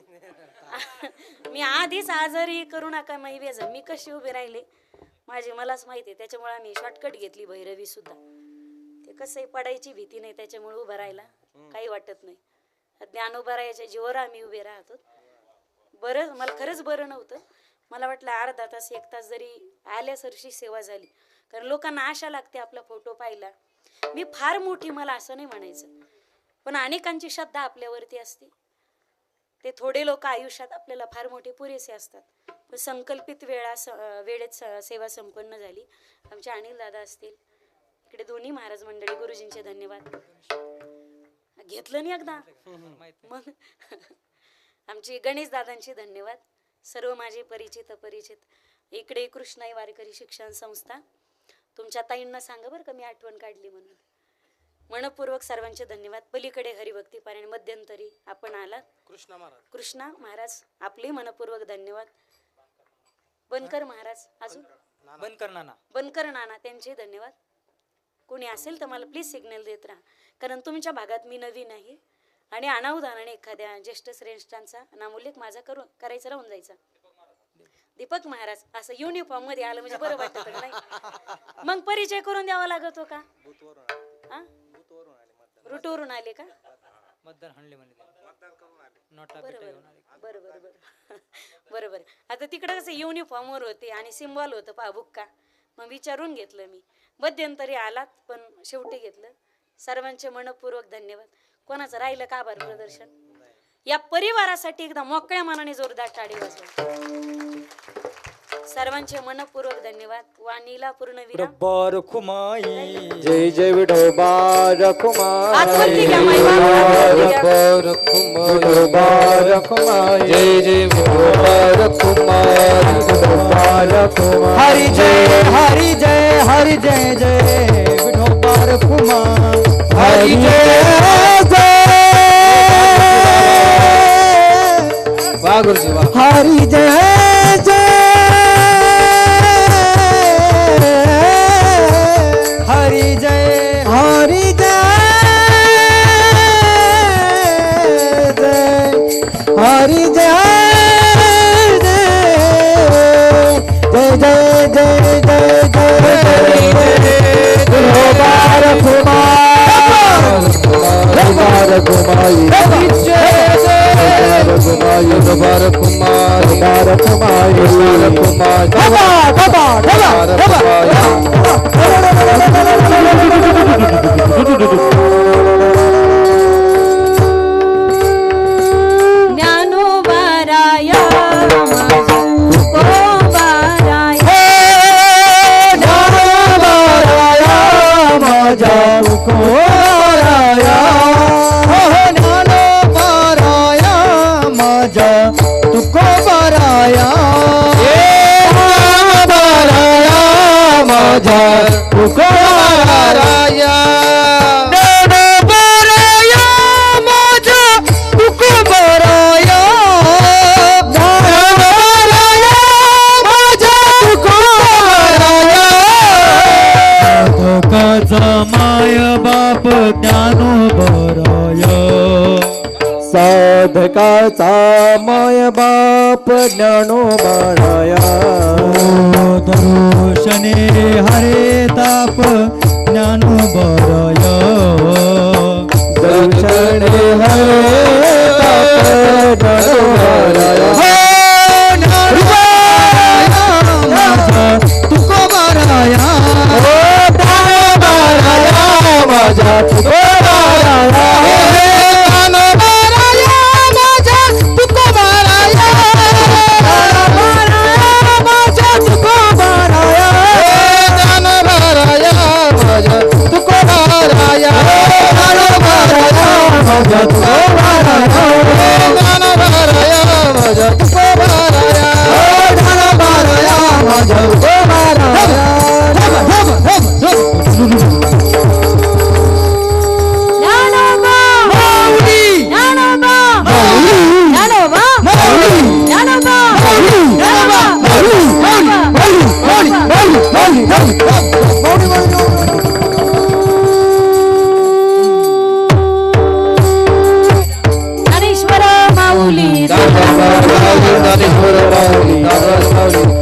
मी आधीच आजारी करू नका मी बेजार. मी कशी उभे राहिले माझे मलाच माहिती आहे, त्याच्यामुळे आम्ही शॉर्टकट घेतली. भैरवी सुद्धा ते कसं पडायची भीती नाही, त्याच्यामुळे उभं राहायला काही वाटत नाही. ज्ञानोबा जीवर आम्ही उभे राहतो. बरं, मला खरंच बरं नव्हतं. मला वाटलं अर्धा तास 1 तास जरी आल्यासरशी सेवा झाली, कारण लोकांना आशा लागते आपला फोटो पाहिला. मी फार मोठी, मला असं नाही म्हणायचं, पण अनेकांची श्रद्धा आपल्यावरती असते. ते थोडे लोक आयुष्यात आपल्याला फार मोठे पुरेसे असतात. पण संकल्पित वेळेत सेवा संपन्न झाली. आमचे अनिल दादा असतील, इकडे दोन्ही महाराज मंडळी, गुरुजींचे धन्यवाद. घेतलं नाही एकदा मग आमचे गणेश दादांचे धन्यवाद. सर्व माझे परिचित इकडे कृष्णाई वारकरी शिक्षण संस्था, तुमच्या ताईंना सांगा बरं का मी आठवण काढली म्हणून. मनपूर्वक सर्वांचे धन्यवाद. पलीकडे हरिभक्ती पारायण मध्यंतरी आपण आलात, कृष्णा महाराज आपले मनपूर्वक धन्यवाद. बनकर महाराज, अजून बनकर नाना, त्यांचे धन्यवाद. कोणी असेल तर मला प्लीज सिग्नल देत राहा, कारण तुमच्या भागात मी नवीन आहे आणि अनावधानाने एखाद्या ज्येष्ठ श्रेष्ठांचा नामोल्लेख माझा करायचा राहून जायचा. दीपक महाराज असं युनिफॉर्म मध्ये आलं म्हणजे बरं वाटत नाही. मग परिचय करून द्यावा लागतो का? रूटवरून आले का? बरोबर. आता तिकडे कसं युनिफॉर्म वर होते आणि सिम्बॉल होतं पहा बुक्का, मग विचारून घेतलं मी. मध्यंतरी आलात पण शेवटी घेतलं. सर्वांचे मनपूर्वक धन्यवाद. कोणाचं राहिलं का आभार प्रदर्शन? या परिवारासाठी एकदा मोकळ्या मनाने जोरदार टाळी वाजवा. सर्वांचे मनपूर्वक धन्यवाद. वाणीला पूर्णविराम. रखुमाई जय जय विठोबा रखुमाई, आतवरती घ्या माई विठोबा रखुमाई, जय जय विठोबा रखुमाई, विठोबा रखुमाई. हरी जय हरी जय हरी जय जय विठोबा रखुमाई, हरी जय जय वाह गुरुजी वाह. हरी जय जय हरी जय हरी जय जय हरी जय जय जय जय जय जय विठोबा रखुमाई, विठोबा रखुमाई, विठोबा रखुमाई, ज्ञानोबाराया माझा तुकोराया, ज्ञानोबाराया माझा तुकोबाराया, माझा तुकोबाराया, ज्ञानोबाराया माझा तुकोबाराया, ज्ञानोबाराया माझा तुकोबाराया. साधकाचा माय बाप ज्ञानोबाराया, साधकाचा माय बाप ज्ञानोबाराया. दर्शने हरे ताप ज्ञानोबाराया, दर्शने हरे ताप ज्ञानोबाराया. माझा तुकोबाराया, माझा तुकोबाराया, ज्ञानोबाराया माझा तुकोबाराया, माझा तुकोबाराया, ज्ञानोबाराया माझा तुकोबाराया, ज्ञानोबाराया माझा तुकोबाराया, ज्ञानोबाराया माझा तुकोबाराया, ज्ञानोबाराया माझा तुकोबाराया. माऊली माऊली माऊली ज्ञानेश्वर माऊली ज्ञानेश्वर माऊली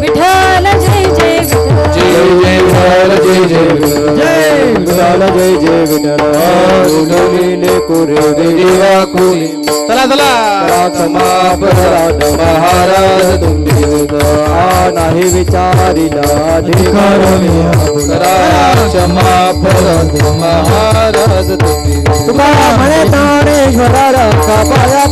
विठ्ठल जय जय विठ्ठल जय जय विठ्ठल जय जय विठ्ठल विठ्ठल कोरे देवा कोणी चला चला समापराध महाराज तुम्ही नाही विचारिला अधिकार क्षमा परत महाराज तुम्ही तुका म्हणे ज्ञानेश्वरा पाया